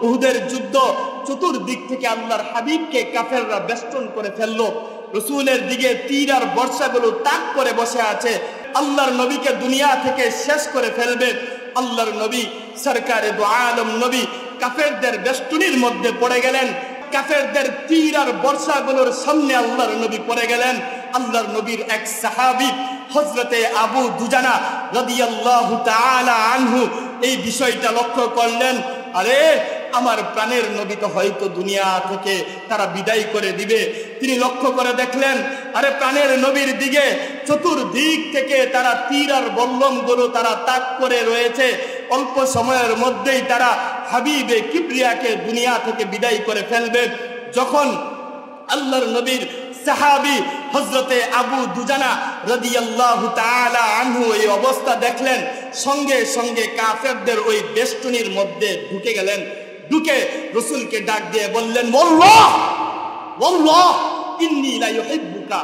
উহুদের যুদ্ধ, চতুর্দিক থেকে আল্লাহর হাবিবকে কাফেররা বেষ্টন করে ফেললো। রাসূলের দিকে তীর আর বর্ষাগুলো তাক করে বসে আছে। আল্লাহর নবীকে দুনিয়া থেকে শেষ করে ফেলবে। আল্লাহর নবী সরকারে দু আলম নবী কাফেরদের বেষ্টনীর মধ্যে পড়ে গেলেন। কাফেরদের তীর আর বর্ষাগুলোর সামনে আল্লাহর নবী পড়ে গেলেন। আল্লাহর নবীর এক সাহাবী হযরতে আবু দুজানা রাদিয়াল্লাহু তাআলা আনহু এই বিষয়টা লক্ষ্য করলেন। আরে আমার প্রাণের নবী তো হয়তো দুনিয়া থেকে তারা বিদায় করে দিবে। তিনি লক্ষ্য করে দেখলেন, আরে প্রাণের নবীর দিকে চতুর্দিক থেকে তারা তীর আর বল্লমগুলো তারা তাক করে রয়েছে। অল্প সময়ের মধ্যেই তারা হাবিবে কিবরিয়াকে দুনিয়া থেকে বিদায় করে ফেলবে। যখন আল্লাহর নবীর সাহাবী হযরতে আবু দুজানা রাদিয়াল্লাহু তাআলা আনহু এই অবস্থা দেখলেন, সঙ্গে সঙ্গে কাফেরদের ওই বেষ্টনীর মধ্যে ঢুকে গেলেন। ঢুকে রাসূলকে ডাক দিয়ে বললেন, ওয়াল্লাহ ওয়াল্লাহ ইন্নী লা ইউহিব্বুকা,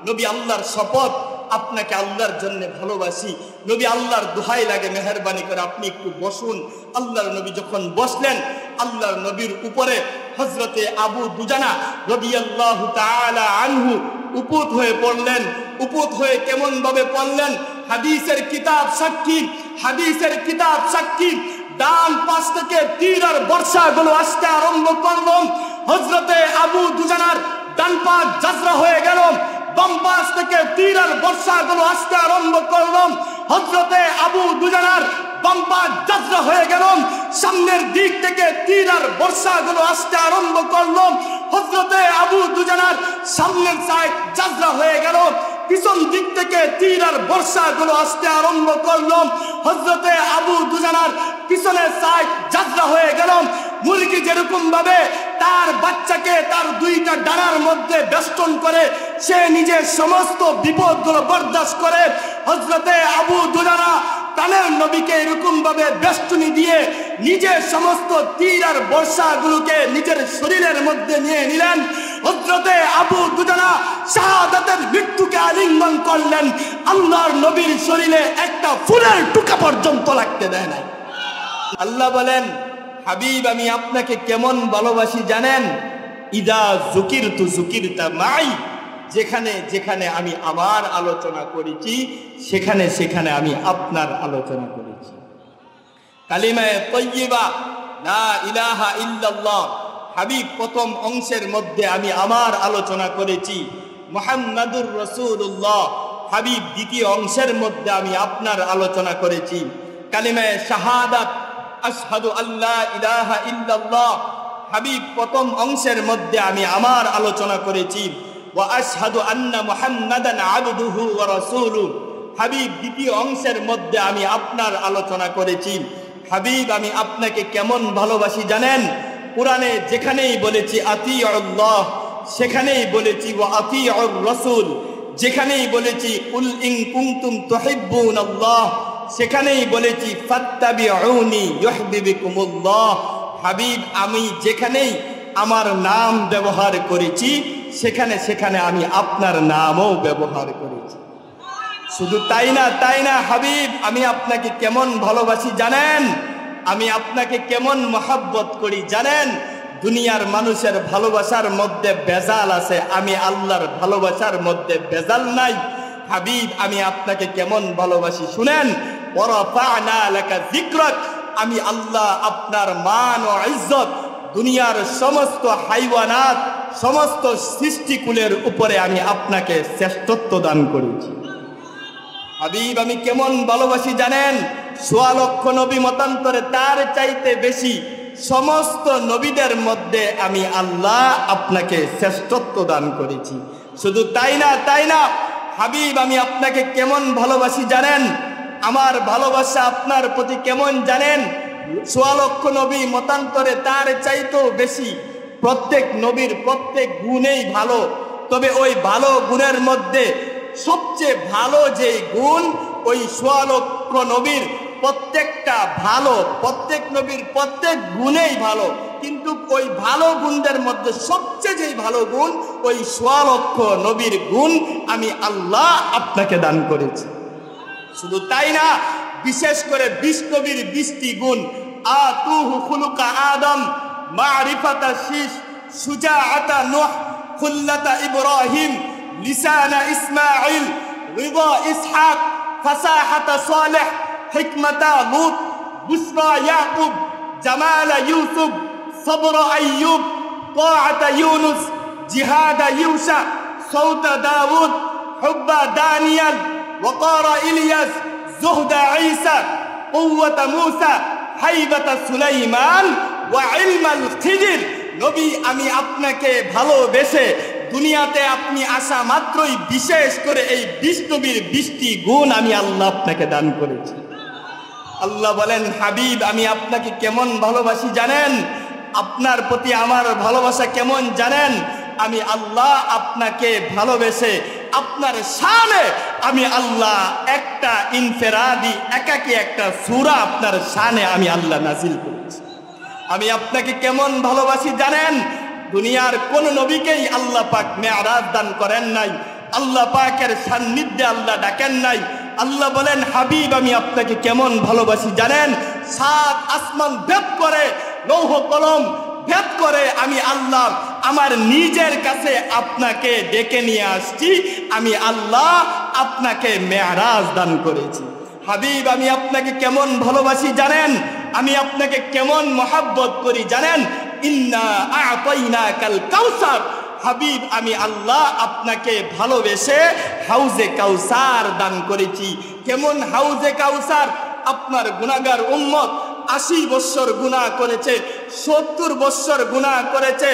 নবী আল্লাহর শপথ, আপনাকে আল্লাহর জন্য ভালোবাসি। নবী আল্লাহর দোহাই লাগে, মেহেরবানি করে আপনি একটু বসুন। আল্লাহর নবী যখন বসলেন, আল্লাহর নবীর উপরে হযরতে আবু দুজানা রাদিয়াল্লাহু তাআলা আনহু উপুত হয়ে পড়লেন। উপুত হয়ে কেমন ভাবে পড়লেন? হাদিসের কিতাব সাক্ষী, হাদিসের কিতাব সাক্ষী। ডান পাশ থেকে তীর আর বর্ষাগুলো আসতে আরম্ভ করলো। হযরতে আবু দুজানার ডান পা জাজরা হয়ে গেল। বাম পাশ থেকে তীর আর বর্ষাগুলো আসতে আরম্ভ করলো। হযরতে আবু দুজানার বাম পা জাজরা হয়ে গেল। সামনের দিক থেকে তীর আর বর্ষাগুলো আসতে আরম্ভ করলো। হযরতে আবু দুজানার সামনের সাইড জাজরা হয়ে গেল। পিছন দিক থেকে তীর আর বর্ষাগুলো আসতে আরম্ভ করলো। হযরতে আবু দুজানার পিছনের সাইড জাজরা হয়ে গেল। মুরগি যেরকম ভাবে তার বাচ্চাকে তার দুইটা ডানার মধ্যে বেষ্টন করে সে নিজের সমস্ত বিপদগুলো বরদাস্ত করে, হযরতে আবু দুজানা প্রাণের নবীকে এরকম ভাবে বেষ্টনী দিয়ে নিজের সমস্ত তীর আর বর্ষাগুলোকে নিজের শরীরের মধ্যে নিয়ে নিলেন। হযরতে আবু দুজানা শাহাদাতের মৃত্যুকে আলিঙ্গন করলেন। আল্লাহর নবীর শরীরে একটা ফুলের টুকা পর্যন্ত লাগতে দেয় নাই। আল্লাহ বলেন, হাবিব আমি আপনাকে কেমন ভালোবাসি জানেন? ইদা যুকিরতু যুকিরতা মাই, যেখানে যেখানে আমি আমার আলোচনা করেছি সেখানে সেখানে আমি আপনার আলোচনা করেছি। কালিমায়ে তাইয়্যিবা লা ইলাহা ইল্লাল্লাহ, হাবিব প্রথম অংশের মধ্যে আমি আমার আলোচনা করেছি। মুহাম্মাদুর রাসূলুল্লাহ, হাবিব দ্বিতীয় অংশের মধ্যে আমি আপনার আলোচনা করেছি। কালিমায়ে শাহাদাত আশহাদু আল্লা ইলাহা ইল্লাল্লাহ, হাবিব প্রথম অংশের মধ্যে আমি আমার আলোচনা করেছি। ওয়া আশহাদু আন্না মুহাম্মাদান আবদুহু ওয়া রাসূলুহু, হাবিব দ্বিতীয় অংশের মধ্যে আমি আপনার আলোচনা করেছি। হাবিব আমি আপনাকে কেমন ভালোবাসি জানেন? কোরআনে যেখানেই বলেছি আতিউল্লাহ, সেখানেই বলেছি ওয়া আতিউর রাসূল। যেখানেই বলেছি কুল ইন কুনতুম তুহিব্বুনাল্লাহ, সেখানেই বলেছি ফাত্তাবিউনি ইউহিব্বুকুমুল্লাহ। হাবিব আমি যেখানেই আমার নাম ব্যবহার করেছি সেখানে সেখানে আমি আপনার নামও ব্যবহার করেছি। শুধু তাই না হাবিব আমি আপনাকে কেমন ভালোবাসি জানেন? আমি আপনাকে কেমন মহব্বত করি জানেন? দুনিয়ার মানুষের ভালোবাসার মধ্যে ভেজাল আছে, আমি আল্লাহর ভালোবাসার মধ্যে ভেজাল নাই। হাবিব আমি আপনাকে কেমন ভালোবাসি শুনেন। ওয়ারাফা'না লাকা যিকরাক, আমি আল্লাহ আপনার মান ও ইজ্জত দুনিয়ার সমস্ত হাইওয়ানাত, সমস্ত সৃষ্টিকুলের উপরে আমি আপনাকে শ্রেষ্ঠত্ব দান করেছি। হাবিব আমি কেমন ভালোবাসি জানেন? ১৬ লক্ষ নবী মতান্তরে তার চাইতে বেশি সমস্ত নবীদের মধ্যে আমি আল্লাহ আপনাকে শ্রেষ্ঠত্ব দান করেছি। শুধু তাই না হাবিব আমি আপনাকে কেমন ভালোবাসি জানেন? আমার ভালোবাসা আপনার প্রতি কেমন জানেন? ১৬ লক্ষ নবী মতান্তরে তার চাইতেও বেশি। প্রত্যেক নবীর প্রত্যেক গুণেই ভালো, তবে ওই ভালো গুণের মধ্যে সবচেয়ে ভালো যে গুণ, ওই ১৬ লক্ষ নবীর প্রত্যেকটা ভালো, প্রত্যেক নবীর প্রত্যেক গুণেই ভালো, কিন্তু ওই ভালো গুণদের মধ্যে সবচেয়ে যে ভালো গুণ, ওই ১৬ লক্ষ নবীর গুণ আমি আল্লাহ আপনাকে দান করেছি। শুধু তাই না, বিশেষ করে ২০ নবীর ২০টি গুণ, আতুহু খুলুকা আদম, মারিফাতা শীষ, সুজাআতা নূহ, খুল্লাতা ইব্রাহিম, লিসানা ইসমাঈল, রিদা ইসহাক, ফাসাহাতা সালেহ, হিকমাতা লূত, বুশরা ইয়াকুব, জামালা ইউসুফ, সবরা আইয়ুব, তাআতা ইউনুস, জিহাদা ইউসা, সৌতা দাউদ, হুব্বা দানিয়াল, ওয়াকারা ইলিয়াস, জুহদা ঈসা, কুওয়াতা মূসা, হাইবাতা সুলাইমান, ওয়া ইলমাল খিজির। নবী, আমি আপনাকে ভালোবেসে দুনিয়াতে আপনি আসা মাত্রই বিশেষ করে এই 20 নবীর 20টি গুণ আমি আল্লাহ আপনাকে দান করেছি। আল্লাহ বলেন, হাবিব, আমি আপনাকে কেমন ভালোবাসি জানেন? আপনার প্রতি আমার ভালোবাসা কেমন জানেন? আমি আল্লাহ আপনাকে ভালোবেসে আপনার শানে আমি আল্লাহ একটা ইনফেরাদি একাকী একটা সূরা আপনার শানে আমি আল্লাহ নাজিল করেছি। আমি আপনাকে কেমন ভালোবাসি জানেন? দুনিয়ার কোন নবীকেই আল্লাহ পাক মেরাজ দান করেন নাই, আল্লাহ পাকের সান্নিধ্যে আল্লাহ ডাকেন নাই। আল্লাহ বলেন, হাবিব, আমি আপনাকে কেমন ভালোবাসি জানেন? 7 আসমান ভেদ করে, লৌহ কলম ভেদ করে আমি আল্লাহ আমার নিজের কাছে আপনাকে ডেকে নিয়ে আসছি। আমি আল্লাহ আপনাকে মেরাজ দান করেছি। হাবিব, আমি আপনাকে কেমন ভালোবাসি জানেন? আমি আপনাকে কেমন মহব্বত করি জানেন? ইন্না আ'তাইনাকাল কাউসার। হাবিব, আমি আল্লাহ আপনাকে ভালোবেসে হাউজে কাউসার দান করেছি। কেমন হাউজে কাউসার? আপনার গুনাহগার উম্মত 80 বছর গুনাহ করেছে, 70 বছর গুনাহ করেছে,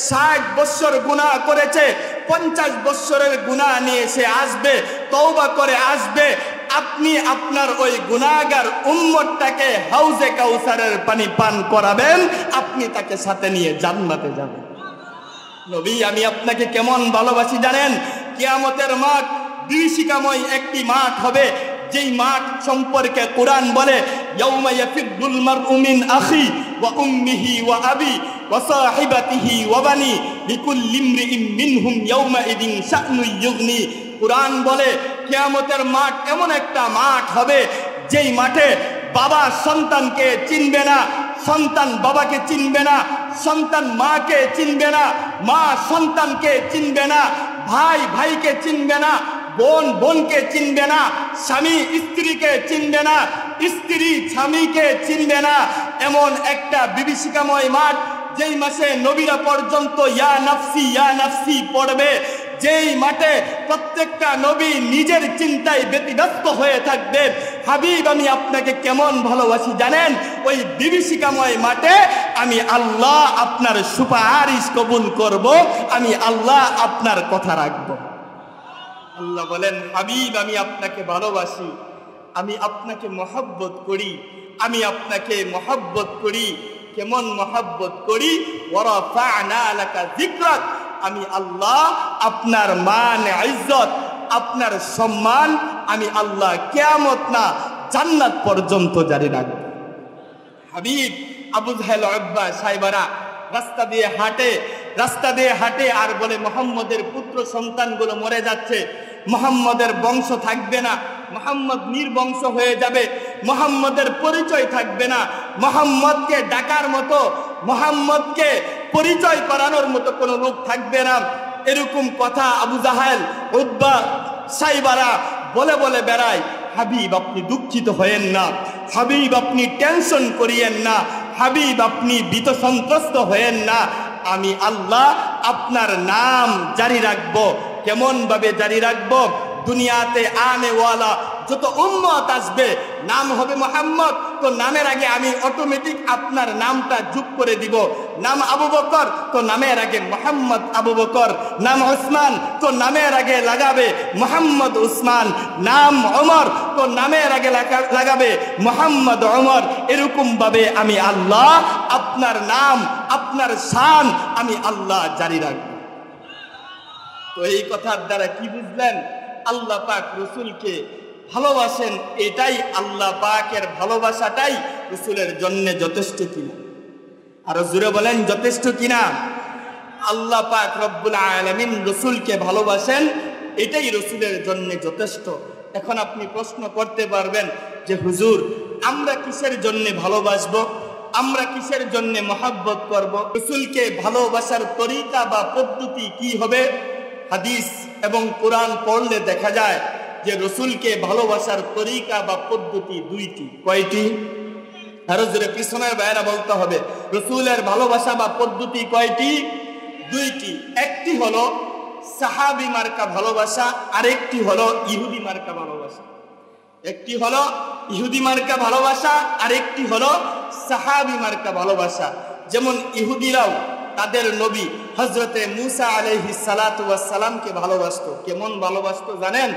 60 বছর গুনাহ করেছে, 50 বছরের গুনাহ নিয়ে সে আসবে, তওবা করে আসবে। আপনি আপনার ওই গুনাহগার উম্মতটাকে হাউজে কাউসারের পানি পান করাবেন, আপনি তাকে সাথে নিয়ে জান্নাতে যাবেন। নবী, আমি আপনাকে কেমন ভালোবাসি জানেন? কিয়ামতের মাঠ বিভীষিকাময় একটি মাঠ হবে, যেই মাঠ সম্পর্কে কোরআন বলে, ইয়াউমা ইয়াফিদ্দুল মারউ মিন আখি ওয়া উম্মিহি ওয়া আবি ওয়া সাহিবাতিহি ওয়া বানি লিকুল্লি ইমরিইন মিনহুম ইয়াউমা ইদিন শা'নুন ইউগনি। কোরআন বলে, কিয়ামতের মাঠ এমন একটা মাঠ হবে যেই মাঠে বাবা সন্তানকে চিনবে না, সন্তান বাবাকে চিনবে না, সন্তান মাকে চিনবে না, মা সন্তানকে চিনবে না, ভাই ভাইকে চিনবে না, বোন বোনকে চিনবে না, স্বামী স্ত্রীকে চিনবে না, স্ত্রী স্বামীকে চিনবে না। এমন একটা বিভীষিকাময় মাঠ, যেই মাসে নবীরা পর্যন্ত ইয়া নাফসি পড়বে, যেই মাঠে প্রত্যেকটা নবী নিজের চিন্তায় ব্যতিব্যস্ত হয়ে থাকবে। হাবিব, আমি আপনাকে কেমন ভালোবাসি জানেন? ওই বিভীষিকাময় মাঠে আমি আল্লাহ আপনার সুপারিশ কবুল করব, আমি আল্লাহ আপনার কথা রাখব। আল্লাহ বলেন, হাবিব, আমি আপনাকে ভালোবাসি, আমি আপনাকে মহব্বত করি, আমি আপনাকে মহব্বত করি। কেমন মহব্বত করি? ওয়ারাফা'না লাকা যিকরাক। আমি আল্লাহ আপনার মান ইজ্জত, আপনার সম্মান আমি আল্লাহ কিয়ামত না জান্নাত পর্যন্ত জারি রাখব। হাবিব, আবু জাহেল, উতবা, সাইবারা রাস্তা দিয়ে হাঁটে আর বলে, মুহাম্মদের পুত্র সন্তানগুলো মরে যাচ্ছে, মুহাম্মদের বংশ থাকবে না, মুহাম্মদ নির্বংশ হয়ে যাবে, মুহাম্মদের পরিচয় থাকবে না, মুহাম্মদকে ডাকার মতো, মুহাম্মদকে পরিচয় করানোর মতো কোনো লোক থাকবে না। এরকম কথা আবু জাহেল, উতবা, সাইবারা বলে বলে বেড়ায়। হাবিব, আপনি দুঃখিত হয়েন না, হাবিব, আপনি টেনশন করিয়েন না, হাবিব, আপনি ভীত সন্ত্রস্ত হয়েন না। আমি আল্লাহ আপনার নাম জারি রাখব। কেমন ভাবে জারি রাখব? দুনিয়াতে আনেওয়ালা যত উম্মত আসবে, নাম হবে মুহাম্মদ, তো নামের আগে আমি অটোমেটিক আপনার নামটা যোগ করে দিব। নাম আবু বকর, তো নামের আগে মুহাম্মদ আবু বকর। নাম উসমান, তো নামের আগে লাগাবে মুহাম্মদ উসমান। নাম ওমর, তো নামের আগে লাগাবে মুহাম্মদ ওমর। এরকম ভাবে আমি আল্লাহ আপনার নাম, আপনার শান আমি আল্লাহ জারি রাখব। তো এই কথার দ্বারা কি বুঝলেন? আল্লাহ পাক রসুলকে ভালোবাসেন, এটাই আল্লাহ পাকের ভালোবাসাটাই রসুলের জন্য যথেষ্ট কিনা? আরো জোরে বলেন, যথেষ্ট কিনা? আল্লাহ পাক রব্বুল আলামিন রসুলকে ভালোবাসেন, এটাই রসুলের জন্য যথেষ্ট। এখন আপনি প্রশ্ন করতে পারবেন যে হুজুর, আমরা কিসের জন্য ভালোবাসবো? আমরা কিসের জন্য মহব্বত করব? রাসূলকে ভালোবাসার তরিকা বা পদ্ধতি কি হবে? হাদিস এবং কোরআন পড়লে দেখা যায় যে রাসূলকে ভালোবাসার তরিকা বা পদ্ধতি দুইটি। কয়টি? আরো জোরে পিছনের বাইরে বলতে হবে। রাসূলের ভালোবাসা বা পদ্ধতি কয়টি? দুইটি। একটি হলো সাহাবী মার্কা ভালোবাসা, আরেকটি হলো ইহুদি মার্কা ভালোবাসা। একটি হলো ইহুদি মার্কা ভালোবাসা, আরেকটি হলো সাহাবী মার্কা ভালোবাসা। যেমন ইহুদিরাও তাদের নবী হযরতে মূসা আলাইহিস সালাতু ওয়াস সালামকে ভালোবাসতো। কেমন ভালোবাসতো জানেন?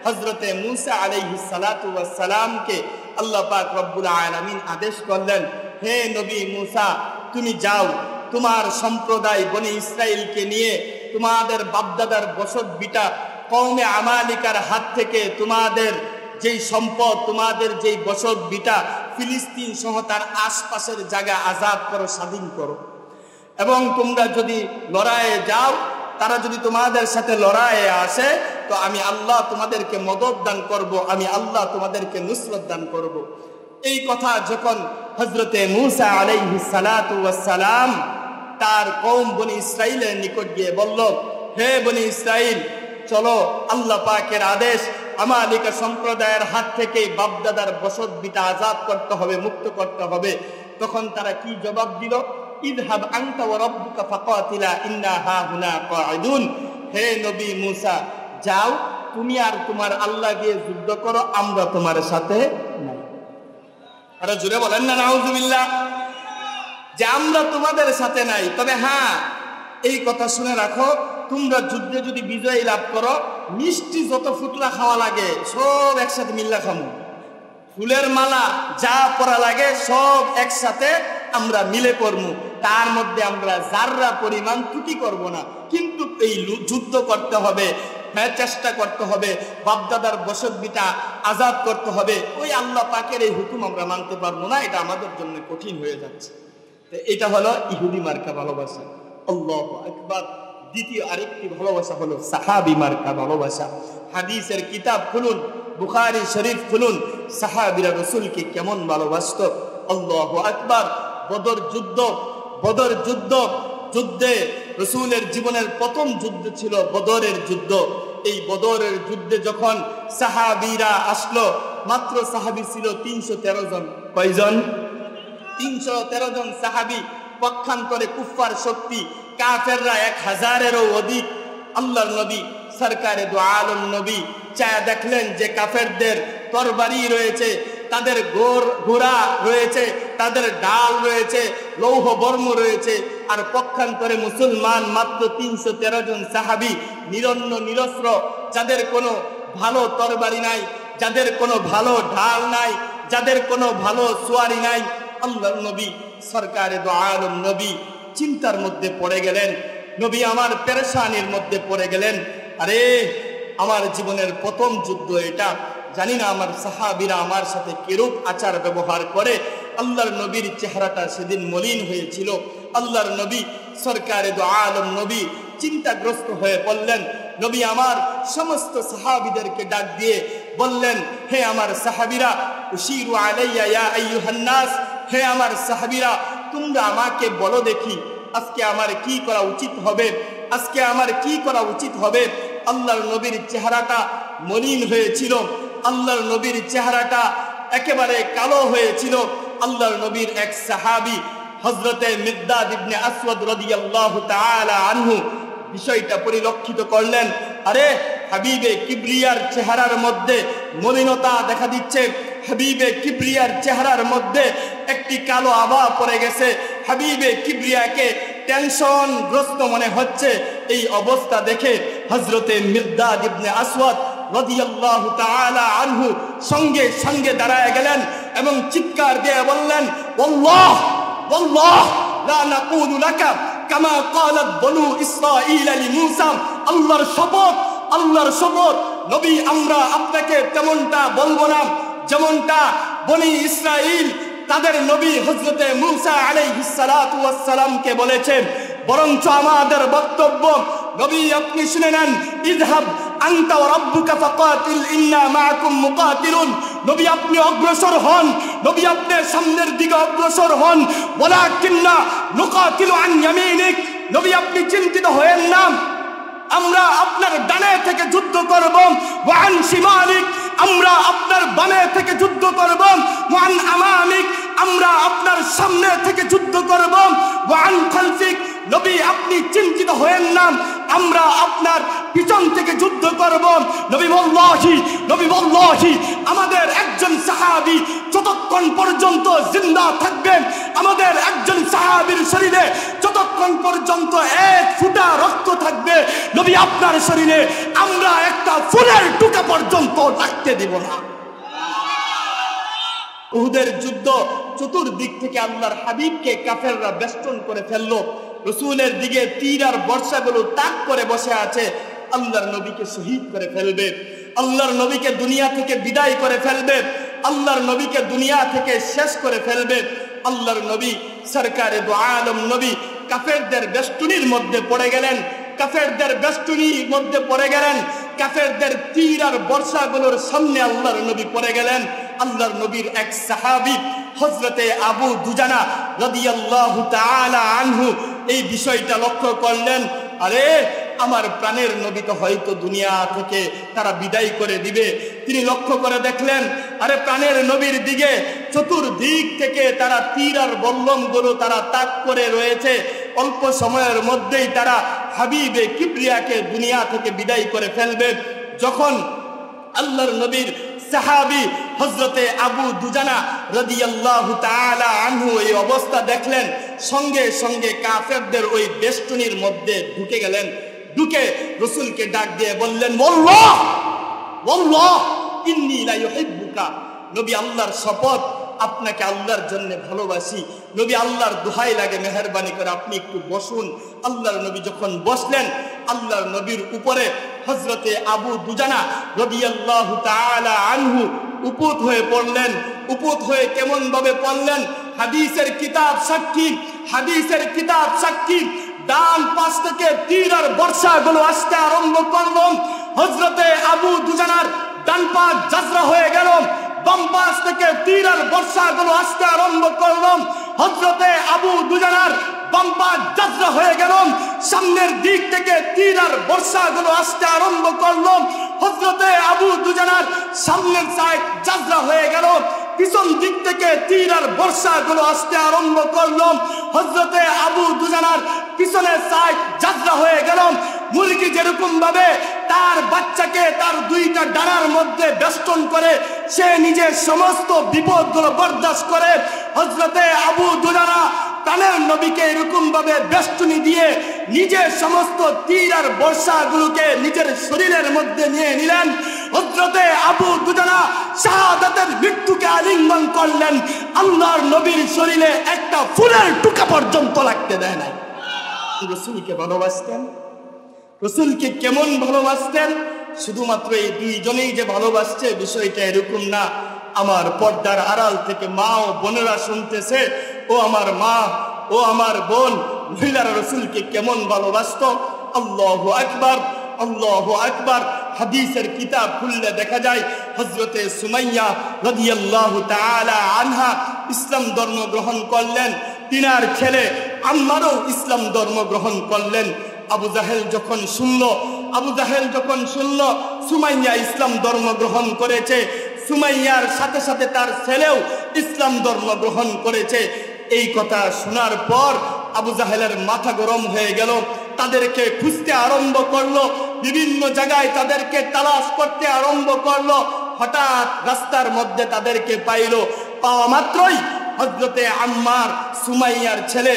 হযরতে মূসা আলাইহিস সালাতু ওয়াস সালামকে আল্লাহ পাক রব্বুল আলামিন আদেশ করলেন, হে নবী মূসা, তুমি যাও, তোমার সম্প্রদায় বনি ইসরাইলকে নিয়ে তোমাদের বাপদাদার বসত বিটা কওমে আমালিকার হাত থেকে তোমাদের যেই সম্পদ, তোমাদের যেই বসত বিটা ফিলিস্তিন সহ তার আশপাশের জায়গা আজাদ করো, স্বাধীন করো। এবং তোমরা যদি লড়াইয়ে যাও, তারা যদি তোমাদের সাথে লড়াইয়ে আসে, তো আমি আল্লাহ তোমাদেরকে মদদ দান করব, আমি আল্লাহ তোমাদেরকে নুসরত দান করব। এই কথা যখন হযরতে মূসা আলাইহিস সালাতু ওয়াস সালাম তার কওম বনি ইসরাইলের নিকট গিয়ে বলল, হে বনি ইসরাইল, চলো, আল্লাহ পাকের আদেশ, আমালিকা সম্প্রদায়ের হাত থেকে বাপদাদার বসত বিটা আজাদ করতে হবে, মুক্ত করতে হবে। তখন তারা কি জবাব দিল? ইযহাব আনতা ওয়া রাব্বুকা ফাকাতিলা ইন্না হাহুনা কাঈদুন। হে নবী মূসা, যাও, তুমি আর তোমার আল্লাহ গিয়ে যুদ্ধ করো, আমরা তোমার সাথে নাই। আরে জোরে বলেন না নাউজুবিল্লাহ, যে আমরা তোমাদের সাথে নাই। তবে হ্যাঁ, এই কথা শুনে রাখো, তোমরা যুদ্ধে যদি বিজয় লাভ করো, মিষ্টি যত ফুটলা খাওয়া লাগে সব একসাথে মিল্লা খামু, ফুলের মালা যা পরা লাগে সব একসাথে আমরা মিলে পড়মু, তার মধ্যে আমরা যাররা পরিমাণ ত্রুটি করব না। কিন্তু এই যুদ্ধ করতে হবে, চেষ্টা করতে হবে, বাপদাদার বসত বিটা আজাদ করতে হবে। ওই আল্লাহ পাকের এই হুকুম আমরা মানতে পারবো না, এটা আমাদের জন্য কঠিন হয়ে যাচ্ছে। এটা হলো ইহুদি মার্কা ভালোবাসা। আল্লাহু আকবার। দ্বিতীয় আরেকটি ভালোবাসা হলো সাহাবী মার্কা ভালোবাসা। হাদিসের কিতাব খুলুন, বুখারী শরীফ খুলুন, সাহাবীরা রাসূলকে কেমন ভালোবাসতো। আল্লাহু আকবার। বদর যুদ্ধে রাসূলের জীবনের প্রথম যুদ্ধ ছিল বদরের যুদ্ধ। এই বদরের যুদ্ধে যখন সাহাবীরা আসলো, মাত্র সাহাবী ছিল 313 জন। কয়জন? 313 জন সাহাবী। পক্ষান্তরে কুফফার শক্তি কাফেররা 1000-এরও অধিক। আল্লাহর নবী সরকারে দু আলম নবী চায়া দেখলেন যে কাফেরদের তরবারি রয়েছে, তাদের ঘোড়া রয়েছে, তাদের ঢাল রয়েছে, লৌহ বর্ম রয়েছে, আর পক্ষান্তরে মুসলমান মাত্র 313 জন সাহাবী, নিরস্ত্র, যাদের কোনো ভালো তরবারি নাই, যাদের কোনো ভালো ঢাল নাই, যাদের কোনো ভালো সোয়ারি নাই। আল্লাহর নবী সরকারে দু আলম নবী চিন্তার মধ্যে পড়ে গেলেন, নবী আমার পেরেশানির মধ্যে পড়ে গেলেন। আরে, আমার জীবনের প্রথম যুদ্ধ এটা, জানি না আমার সাহাবীরা আমার সাথে কিরূপ আচার ব্যবহার করে। আল্লাহর নবীর চেহারাটা সেদিন মলিন হয়েছিল। আল্লাহর নবী সরকারে দু আলম নবী চিন্তাগ্রস্ত হয়ে পড়লেন। নবী আমার সমস্ত সাহাবীদেরকে ডাক দিয়ে বললেন, হে আমার সাহাবীরা, উশিরু আলাইয়া ইয়া আইয়ুহান নাস, হে আমার সাহাবীরা, তোমরা আমাকে বলো দেখি আজকে আমার কি করা উচিত হবে, আজকে আমার কি করা উচিত হবে। আল্লাহর নবীর চেহারাটা মলিন হয়েছিল, আল্লাহর নবীর চেহারাটা একেবারে কালো হয়েছিল। আল্লাহর নবীর এক সাহাবী হযরতে মিকদাদ ইবনে আসওয়াদ রাদিয়াল্লাহু তাআলা আনহু বিষয়টা পরিলক্ষিত করলেন। আরে, হাবিবে কিবরিয়ার চেহারার মধ্যে মলিনতা দেখা দিচ্ছে, হাবিবে কিবরিয়ার চেহারার মধ্যে একটি কালো আভা পড়ে গেছে, হাবিবে কিবরিয়াকে টেনশনগ্রস্ত মনে হচ্ছে। এই অবস্থা দেখে হযরতে মিকদাদ ইবনে আসওয়াদ রাদিয়াল্লাহু তাআলা আনহু সঙ্গে সঙ্গে দাঁড়ায় গেলেন এবং চিৎকার দিয়ে বললেন, ওয়াল্লাহ ওয়াল্লাহ লা নাকুলু লাকা কামা ক্বালাত বনু ইসরাঈল লিমূসা। আল্লাহর শপথ, আল্লাহর শপথ, নবী আমরা আপনাকে তেমনটা বলবো না যেমনটা বনি ইসরাঈল তাদের নবী হযরতে মূসা আলাইহিস সালাতু ওয়াস সালামকে বলেছেন। বরঞ্চ আমাদের বক্তব্য, নবী আপনি শুনে নেন, ইযহাব আনতা ওয়া রাব্বুকা ফাকাতিল ইন্না মাআকুম মুকাতিলুন। নবী আপনি অগ্রসর হন, নবী আপনি সামনের দিকে অগ্রসর হন। ওয়ালাকিন্না নুকাতিলু আন ইয়ামিনিক, নবী আপনি চিন্তিত হয়েন না, আমরা আপনার ডানে থেকে যুদ্ধ করব। ওয়া আন শিমালিক, আমরা আপনার বামে থেকে যুদ্ধ করব। ওয়া আন আমামিক, আমরা আপনার সামনে থেকে যুদ্ধ করব। ওয়া আন খালফিক, নবী আপনি চিন্তিত হয়েন না, আমরা আপনার পিছন থেকে যুদ্ধ করব। নবী বল্লাহি আমাদের একজন সাহাবী যতক্ষণ পর্যন্ত জিন্দা থাকবেন, আমাদের একজন সাহাবীর শরীরে যতক্ষণ পর্যন্ত এক ফোঁটা রক্ত থাকবে, নবী আপনার শরীরে আমরা একটা ফুলের টুকা পর্যন্ত রাখতে দেব না। উহুদের যুদ্ধ, চতুর্দিক থেকে আল্লাহর হাবিবকে কাফেররা বেষ্টন করে ফেললো। রসুলের দিকে তীর আর বর্ষাগুলো তাক করে বসে আছে। আল্লাহর নবীকে শহীদ করে ফেলবে, আল্লাহর নবীকে দুনিয়া থেকে বিদায় করে ফেলবে, আল্লাহর নবীকে দুনিয়া থেকে শেষ করে ফেলবে। আল্লাহর নবী সরকারে দু আলম নবী কাফেরদের বেষ্টনীর মধ্যে পড়ে গেলেন, কাফেরদের বেষ্টনীর মধ্যে পড়ে গেলেন, কাফেরদের তীর আর বর্ষাগুলোর সামনে আল্লাহর নবী পড়ে গেলেন। আল্লাহর নবীর এক সাহাবী হযরতে আবু দুজানা রাদিয়াল্লাহু তাআলা আনহু এই বিষয়টা লক্ষ্য করলেন, আরে আমার প্রাণের নবী তো হয়তো দুনিয়া থেকে তারা বিদায় করে দিবে। তিনি লক্ষ্য করে দেখলেন, আরে প্রাণের নবীর দিকে চতুর্দিক থেকে তারা তীর আর বল্লমগুলো তারা তাক করে রয়েছে। অল্প সময়ের মধ্যেই তারা হাবিবে কিবরিয়াকে দুনিয়া থেকে বিদায় করে ফেলবে। যখন আল্লাহর নবীর সাহাবী হযরতে আবু দুজানা রাদিয়াল্লাহু তাআলা আনহু এই অবস্থা দেখলেন, সঙ্গে সঙ্গে কাফেরদের ওই বেষ্টনীর মধ্যে ঢুকে গেলেন। ঢুকে রাসূলকে ডাক দিয়ে বললেন, ওয়াল্লাহ ইন্নী লা ইউহিব্বুকা, নবী আল্লাহর শপথ আপনাকে আল্লাহর জন্য ভালোবাসি। নবী আল্লাহর দোহাই লাগে, মেহেরবানি করে আপনি একটু বসুন। আল্লাহর নবী যখন বসলেন, আল্লাহর নবীর উপরে হযরতে আবু দুজানা রাদিয়াল্লাহু তাআলা আনহু উপত হয়ে পড়লেন। উপত হয়ে কেমন ভাবে পড়লেন? হাদিসের কিতাব সাক্ষী, হাদিসের কিতাব সাক্ষী। ডান পাশ থেকে তীর আর বর্ষাগুলো আসতে আরম্ভ করল। হযরতে আবু দুজানার ডান পা জাজরা হয়ে গেল, বাম পাশ থেকে তীর আর বর্ষাগুলো আসতে আরম্ভ করল। হযরতে আবু দুজানার বাম পা জাজরা হয়ে গেল, সামনের দিক থেকে তীর আর বর্ষাগুলো আসতে আরম্ভ করল। হযরতে আবু দুজানার সামনের সাইড জাজরা হয়ে গেল, পিছন দিক থেকে তীর আর বর্ষাগুলো আসতে আরম্ভ করলো। হযরতে আবু দুজানার পিছনের সাইড জাজরা হয়ে গেল। মুরগি যেরকম ভাবে তার বাচ্চাকে তার দুইটা ডানার মধ্যে বেষ্টন করে সে নিজের সমস্ত বিপদগুলো বরদাস্ত করে, হযরতে আবু দুজানা প্রাণের নবীকে এরকম ভাবে বেষ্টনী দিয়ে নিজের সমস্ত তীর আর বর্ষাগুলোকে নিজের শরীরের মধ্যে নিয়ে নিলেন। হযরতে আবু দুজানা শাহাদাতের মৃত্যুকে আলিঙ্গন করলেন। আল্লাহর নবীর শরীরে একটা ফুলের টুকা পর্যন্ত লাগতে দেয় নাই। রাসূলকে ভালোবাসতেন, রাসূলকে কেমন ভালোবাসতেন? শুধুমাত্র এই দুইজনেই যে ভালোবাসছে বিষয়টা এরকম না। আমার পর্দার আড়াল থেকে মা ও বোনেরা শুনতেছে, ও আমার মা, ও আমার বোন, মহিলারা রাসূলকে কেমন ভালোবাসতো। আল্লাহু আকবার, আল্লাহু আকবার। হাদিসের কিতাব খুললে দেখা যায় হযরতে সুমাইয়া রাদিয়াল্লাহু তাআলা আনহা ইসলাম ধর্ম গ্রহণ করলেন। তিনার ছেলে আম্মারও ইসলাম ধর্ম গ্রহণ করলেন। আবু জাহেল যখন শুনল সুমাইয়া ইসলাম ধর্ম গ্রহণ করেছে, সুমাইয়ার সাথে সাথে তার ছেলেও ইসলাম ধর্ম গ্রহণ করেছে, এই কথা শোনার পর আবু জাহেলের মাথা গরম হয়ে গেল। তাদেরকে খুঁজতে আরম্ভ করলো, বিভিন্ন জায়গায় তাদেরকে তালাশ করতে আরম্ভ করলো। হঠাৎ রাস্তার মধ্যে তাদেরকে পাইল। পাওয়া মাত্রই হযরতে আম্মার সুমাইয়ার ছেলে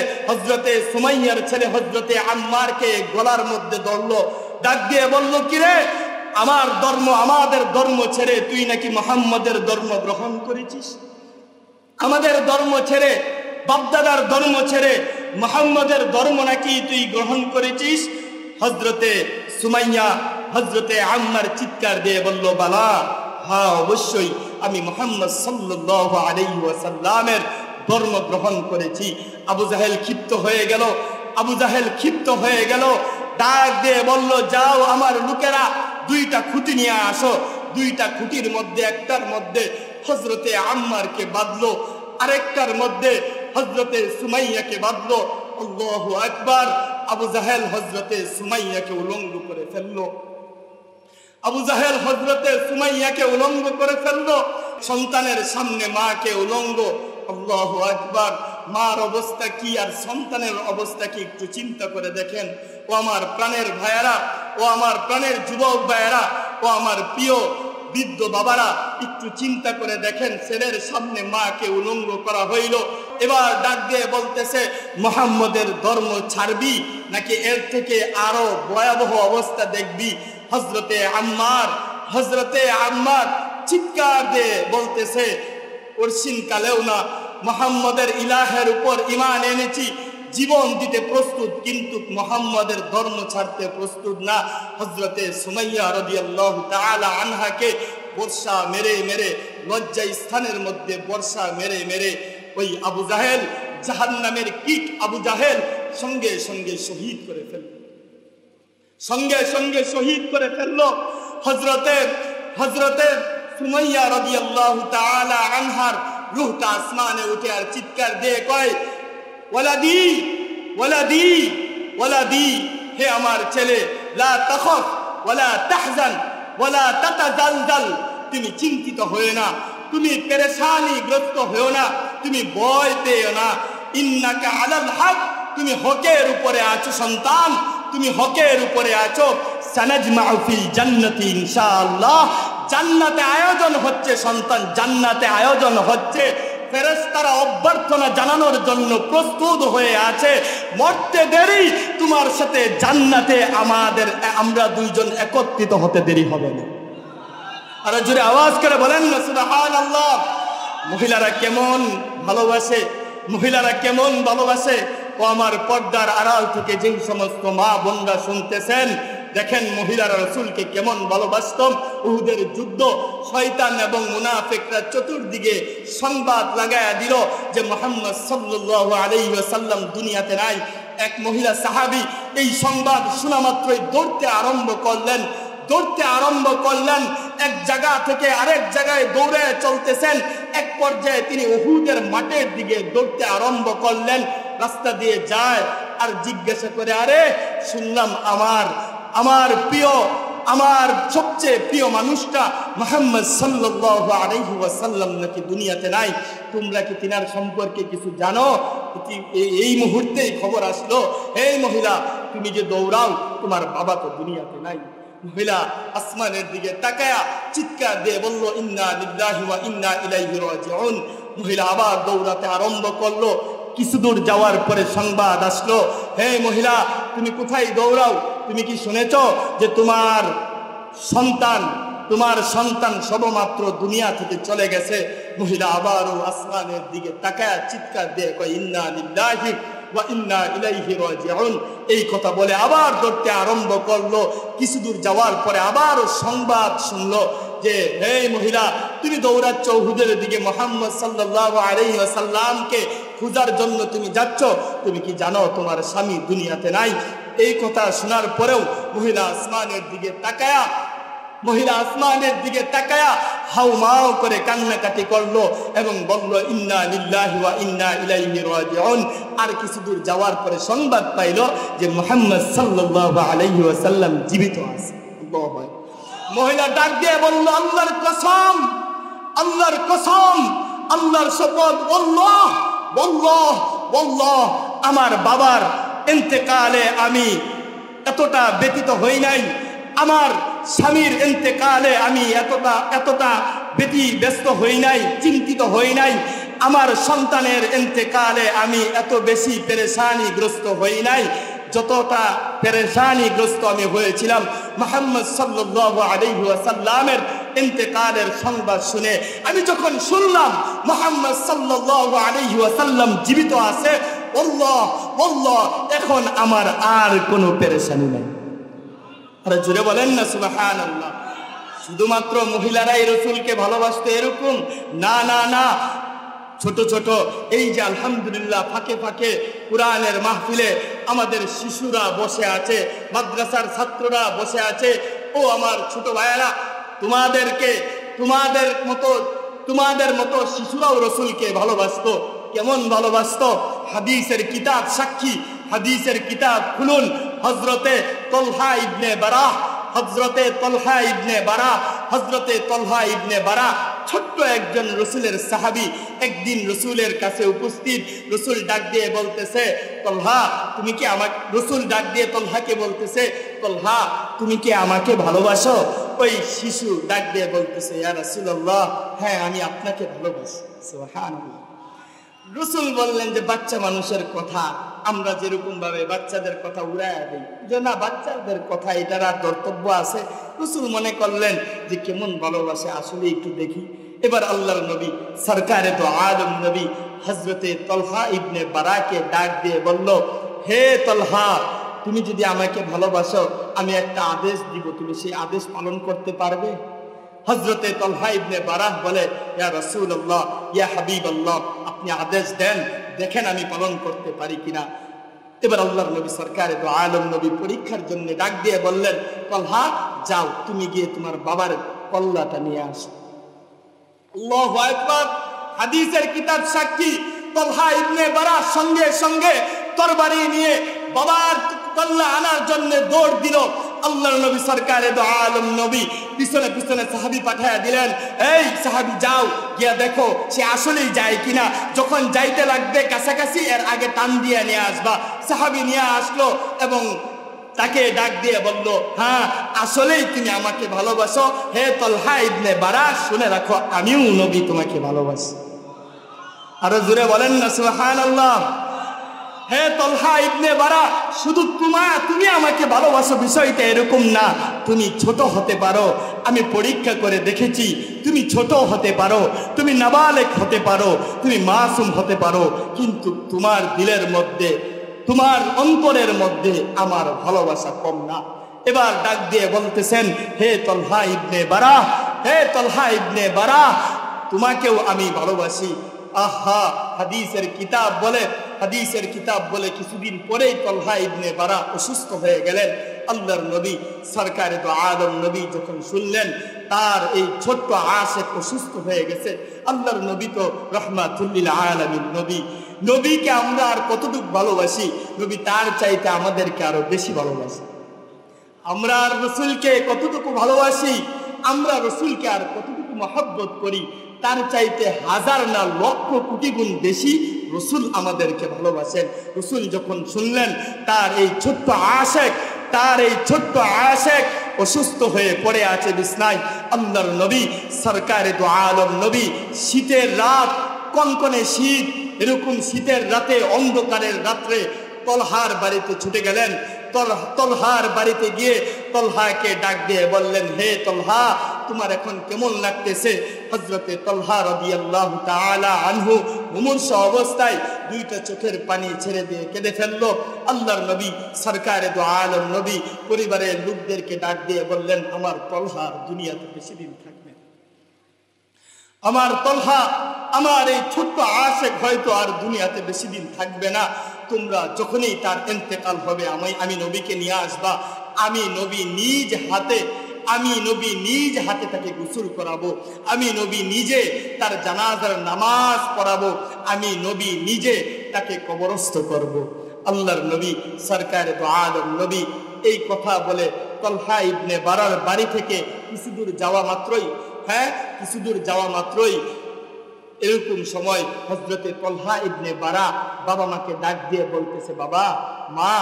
হযরতে আম্মারকে গলার মধ্যে ধরলো, ডাক দিয়ে বলল, কিরে, আমাদের ধর্ম ছেড়ে তুই নাকি মুহাম্মদের ধর্ম গ্রহণ করেছিস? আমাদের ধর্ম ছেড়ে, বাপদাদার ধর্ম ছেড়ে মুহাম্মদের ধর্ম নাকি তুই গ্রহণ করেছিস? হযরতে সুমাইয়া হযরতে আম্মার চিৎকার দিয়ে বলল, বালা, হ্যাঁ অবশ্যই আমি মুহাম্মদ সাল্লাল্লাহু আলাইহি ওয়াসাল্লামের ধর্ম গ্রহণ করেছি। আবু জাহেল ক্ষিপ্ত হয়ে গেল, ডাক দিয়ে বলল, যাও আমার লোকেরা দুইটা খুঁটি নিয়ে আসো। দুইটা খুঁটির মধ্যে একটার মধ্যে হযরতে আম্মারকে বাঁধলো, আরেকটার মধ্যে হযরতে সুমাইয়াকে বাঁধলো। আল্লাহু আকবার। আবু জাহেল হযরতে সুমাইয়াকে উলঙ্গ করে ফেললো। আবু জাহেল হযরতে সুমাইয়াকে উলঙ্গ করে ফেললো, সন্তানের সামনে মাকে উলঙ্গ। আল্লাহু আকবার। মার অবস্থা কি আর সন্তানের অবস্থা কি একটু চিন্তা করে দেখেন। ও আমার প্রাণের ভাইয়েরা, ও আমার প্রাণের যুবক ভাইয়েরা, ও আমার প্রিয় বৃদ্ধ বাবারা, একটু চিন্তা করে দেখেন, ছেলের সামনে মাকে উলঙ্গ করা হইল। এবার ডাক দিয়ে বলতেছে, মুহাম্মদের ধর্ম ছাড়বি নাকি এর থেকে আরো ভয়াবহ অবস্থা দেখবি? হযরতে আম্মার চিৎকার দিয়ে বলতেছে, অর্শিন কালেও না মুহাম্মদের ইলাহের উপর ঈমান এনেছি, জীবন দিতে প্রস্তুত, কিন্তু মুহাম্মদের ধর্ম ছাড়তে প্রস্তুত না। হযরতে সুমাইয়া রাদিয়াল্লাহু তাআলা আনহাকে বর্ষা মেরে মেরে, লজ্জা স্থানের মধ্যে বর্ষা মেরে মেরে ওই আবু জাহেল, জাহান্নামের কীট আবু জাহেল সঙ্গে সঙ্গে শহীদ করে ফেলল, সঙ্গে সঙ্গে শহীদ করে ফেলল। হযরতে সুমাইয়া রাদিয়াল্লাহু তাআলা আনহার রূহটা আসমানে উঠে আর চিৎকার দিয়ে কয়, ওয়ালাদি ওয়ালাদি ওয়ালাদি, হে আমার ছেলে, লা তাখাফ ওয়ালা তাহজান ওয়ালা তাতাজালজাল, তুমি চিন্তিত হয়ো না, তুমি পেরেশানিগ্রস্ত হয়ো না, তুমি ভয় পেও না। ইন্নাকা আলাল হক, তুমি হকের উপরে আছো সন্তান, তুমি হকের উপরে আছো। সানাজমাউ ফিল জান্নাতি ইনশাআল্লাহ, জান্নাতে আয়োজন হচ্ছে সন্তান, জান্নাতে আয়োজন হচ্ছে। ফেরেশতারা অভ্যর্থনা জানানোর জন্য প্রস্তুত হয়ে আছে। মরতে দেরি, তোমার সাথে জান্নাতে আমরা দুইজন একত্রিত হতে দেরি হবে না। আর জোরে আওয়াজ করে বলেন না সুবহানাল্লাহ। মহিলারা কেমন ভালোবাসে, মহিলারা কেমন ভালোবাসে। ও আমার পর্দার আড়াল থেকে যেই সমস্ত মা বোনরা শুনতেছেন, দেখেন মহিলারা রাসূলকে কেমন ভালোবাসতেন। উহুদের যুদ্ধ, শয়তান এবং মুনাফিকরা চতুর্দিকে সংবাদ লাগায়া দিল যে মুহাম্মদ সাল্লাল্লাহু আলাইহি ওয়াসাল্লাম দুনিয়াতে নাই। এক মহিলা সাহাবী এই সংবাদ শোনা মাত্রই দৌড়তে আরম্ভ করলেন, এক জায়গা থেকে আরেক জায়গায় দৌড়ে চলতেছেন। এক পর্যায়ে তিনি উহুদের মাঠের দিকে দৌড়তে আরম্ভ করলেন। রাস্তা দিয়ে যায় আর জিজ্ঞাসা করে, আরে শুনলাম আমার প্রিয়, আমার সবচেয়ে প্রিয় মানুষটা মুহাম্মদ সাল্লাল্লাহু আলাইহি ওয়াসাল্লাম নাকি দুনিয়াতে নাই, তোমরা কি তিনার সম্পর্কে কিছু জানো? এই মুহূর্তেই খবর আসলো, এই মহিলা তুমি যে দৌড়াও, তোমার বাবা তো দুনিয়াতে নাই। মহিলা আসমানের দিকে তাকায়া চিৎকার দিয়ে বলল, ইন্না লিল্লাহি ওয়া ইন্না ইলাইহি রাজিউন। মহিলা আবার দৌড়াতে আরম্ভ করলো। কিছু দূর যাওয়ার পরে সংবাদ আসলো, হে মহিলা তুমি কোথায় দৌড়াও? তুমি কি শুনেছ যে তোমার সন্তান সবেমাত্র দুনিয়া থেকে চলে গেছে? মহিলা আবারও আসমানের দিকে তাকায়া চিৎকার দিয়ে কয়, ইন্না লিল্লাহি ওয়া ইন্না ইলাইহি রাজিউন। এই কথা বলে আবার দৌড়তে আরম্ভ করলো। কিছু দূর যাওয়ার পরে আবারও সংবাদ শুনলো যে, হে মহিলা তুমি দৌড়াচ্ছ উহুদের দিকে, মুহাম্মদ সাল্লাল্লাহু আলাইহি ওয়াসাল্লামকে খোঁজার জন্য তুমি যাচ্ছ, তুমি কি জানো তোমার স্বামী দুনিয়াতে নাই? এই কথা শোনার পরেও মহিলা আসমানের দিকে তাকায়া হাউমাউ করে কান্নাকাটি করলো এবং বলল, ইন্না লিল্লাহি ওয়া ইন্না ইলাইহি রাজিউন। আর কিছু দূর যাওয়ার পরে সংবাদ পাইল যে মুহাম্মদ সাল্লাল্লাহু আলাইহি ওয়াসাল্লাম জীবিত আছে। আল্লাহু আকবার। মহিলা ডাক দিয়ে বলল, আল্লাহর কসম, আল্লাহর কসম, আল্লাহর শপথ, আল্লাহ আল্লাহ আল্লাহ, আমার বাবার ইন্তেকালে আমি এতটা ব্যতীত হই নাই, আমার স্বামীর ইন্তেকালে আমি এতটা ব্যস্ত হই নাই, চিন্তিত হই নাই, আমার সন্তানের ইন্তেকালে আমি এত বেশি পেরেশানিগ্রস্ত হই নাই যতটা পেরেশানিগ্রস্ত আমি হয়েছিলাম মুহাম্মদ সাল্লাল্লাহু আলাইহি ওয়াসাল্লামের ইন্তেকালের সংবাদ শুনে। আমি যখন শুনলাম মুহাম্মদ সাল্লাল্লাহু আলাইহি ওয়াসাল্লাম জীবিত আছে, আল্লাহ আল্লাহ, এখন আমার আর কোনো পেরেশানি নাই। আরে জোরে বলেন না সুবহানাল্লাহ। শুধুমাত্র মহিলারাই রাসূলকে ভালোবাসতো এরকম না, না না, ছোট ছোট এই যে আলহামদুলিল্লাহ ফাঁকে ফাঁকে কোরআনের মাহফিলে আমাদের শিশুরা বসে আছে, মাদ্রাসার ছাত্ররা বসে আছে। ও আমার ছোট ভাইয়েরা, তোমাদের মতো তোমাদের মতো শিশুরাও রসুলকে ভালোবাসতো। কেমন ভালোবাসতো? হাদিসের কিতাব সাক্ষী, হাদিসের কিতাব খুলুন। হযরতে তলহা ইবনে বারাহ, হযরতে তলহা ইবনে বারাহ, হযরতে তলহা ইবনে বারাহ ছোট্ট একজন রসুলের সাহাবী, একদিন রসুলের কাছে উপস্থিত। রসুল ডাক দিয়ে বলতেছে, তলহা তুমি কি আমাকে, রসুল ডাক দিয়ে তলহাকে বলতেছে, তলহা তুমি কি আমাকে ভালোবাসো? ওই শিশু ডাক দিয়ে বলতেছে, ইয়া রাসূলুল্লাহ, হ্যাঁ আমি আপনাকে ভালোবাসি। সুবহানাল্লাহ। রসুল বললেন যে বাচ্চা মানুষের কথা আমরা যেরকম ভাবে বাচ্চাদের কথা উড়াইয়া দিই, যে না বাচ্চাদের কথা এটার আর কর্তব্য আছে। রসুল মনে করলেন যে কেমন ভালোবাসে, আসলে একটু দেখি। এবার আল্লাহর নবী সরকারে তো আলম নবী হযরতে তলহা ইবনে বারাকে ডাক দিয়ে বলল, হে তলহা, তুমি যদি আমাকে ভালোবাসো আমি একটা আদেশ দিব, তুমি সেই আদেশ পালন করতে পারবে? হযরতে তলহা ইবনে বারাহ বলে, ইয়া রাসূলুল্লাহ, ইয়া হাবিবাল্লাহ, আপনি আদেশ দেন, দেখেন আমি পালন করতে পারি কিনা। এবার আল্লাহর নবী সরকারে দু আলম নবী পরীক্ষার জন্য ডাক দিয়ে বললেন, তলহা যাও, তুমি গিয়ে তোমার বাবার কল্লাটা নিয়ে আসো। আল্লাহু আকবার। হাদিসের কিতাব সাক্ষী, তলহা ইবনে বারাহ সঙ্গে সঙ্গে তরবারি নিয়ে বাবার কল্লা আনার জন্য দৌড় দিল। আল্লাহর নবী সরকারে দু আলম নবী পিছনে পিছনে সাহাবী পাঠায়া দিলেন, এই সাহাবী যাও, গিয়া দেখো সে আসলেই যায় কিনা। যখন যাইতে লাগবে কাছাকাছি, এর আগে টান দিয়ে নিয়ে আসবা। সাহাবী নিয়ে আসলো এবং তাকে ডাক দিয়ে বলল, হ্যাঁ আসলেই তুমি আমাকে ভালোবাসো। হে তলহা ইবনে বারাহ, শুনে রাখো আমিও নবী তোমাকে ভালোবাসি। আরো জোরে বলেন না সুবহানাল্লাহ। হে তলহা ইবনে বারাহ, শুধু তুমি আমাকে ভালোবাসো বিষয়টা এরকম না। তুমি ছোট হতে পারো, আমি পরীক্ষা করে দেখেছি, তুমি ছোট হতে পারো, তুমি নাবালেগ হতে পারো, তুমি মাসুম হতে পারো, কিন্তু তোমার দিলের মধ্যে, তোমার অন্তরের মধ্যে আমার ভালোবাসা কম না। এবার ডাক দিয়ে বলতেছেন, হে তলহা ইবনে বারাহ, হে তলহা ইবনে বারাহ, তোমাকেও আমি ভালোবাসি। আহা, হাদিসের কিতাব বলে, হাদিসের কিতাব বলে কিছুদিন পরেই তলহা ইবনে বারাহ অসুস্থ হয়ে গেলেন। আল্লাহর নবী সরকারে তো আদম নবী যখন শুনলেন তার এই ছোট্ট আশেক অসুস্থ হয়ে গেছে, আল্লাহর নবী তো রাহমাতুল লিল আলামিন নবী, নবীকে আমরা আর কতটুকু ভালোবাসি, নবী তার চাইতে আমাদেরকে আরো বেশি ভালোবাসি। আমরা আর রসুলকে কতটুকু ভালোবাসি, আমরা রসুলকে আর কতটুকু মহব্বত করি, তার চাইতে হাজার না লক্ষ কোটি গুণ বেশি রসুল আমাদেরকে ভালোবাসেন। রসুল যখন শুনলেন তার এই ছোট্ট আশেক, তার এই ছোট্ট আশেক অসুস্থ হয়ে পড়ে আছে বিছনায়, আল্লাহর নবী সরকারে দু আলম নবী শীতের রাত, কনকনে শীত, এরকম শীতের রাতে, অন্ধকারের রাত্রে তলহার বাড়িতে ছুটে গেলেন। তলহার বাড়িতে গিয়ে তলহাকে ডাক দিয়ে বললেন, হে তলহা, তোমার এখন কেমন লাগতেছে? হযরতে তলহা রাদিয়াল্লাহু তাআলা আনহু মুমূর্ষ অবস্থায় দুইটা চোখের পানি ছেড়ে দিয়ে কেঁদে ফেললো। আল্লাহর নবী সরকারে দু আলম নবী পরিবারের লোকদেরকে ডাক দিয়ে বললেন, আমার তলহা দুনিয়াতে বেশি দিন থাকবে, আমার তলহা, আমার এই ছোট্ট আশেক হয়তো আর দুনিয়াতে বেশি দিন থাকবে না। তোমরা যখনই তার ইন্তেকাল হবে আমি নবীকে নিয়ে আসবা। আমি নবী নিজ হাতে তাকে গোসল করাবো, আমি নবী নিজে তার জানাজার নামাজ পড়াবো, আমি নবী নিজে তাকে কবরস্থ করব। আল্লাহর নবী সরকারে দু আলম নবী এই কথা বলে তলহা ইবনে বারার বাড়ি থেকে কিছুদূর যাওয়া মাত্রই এরকম সময় হযরতে তলহা ইবনে বারাহ বাবা মাকে ডাক দিয়ে বলতেছে, বাবা মা,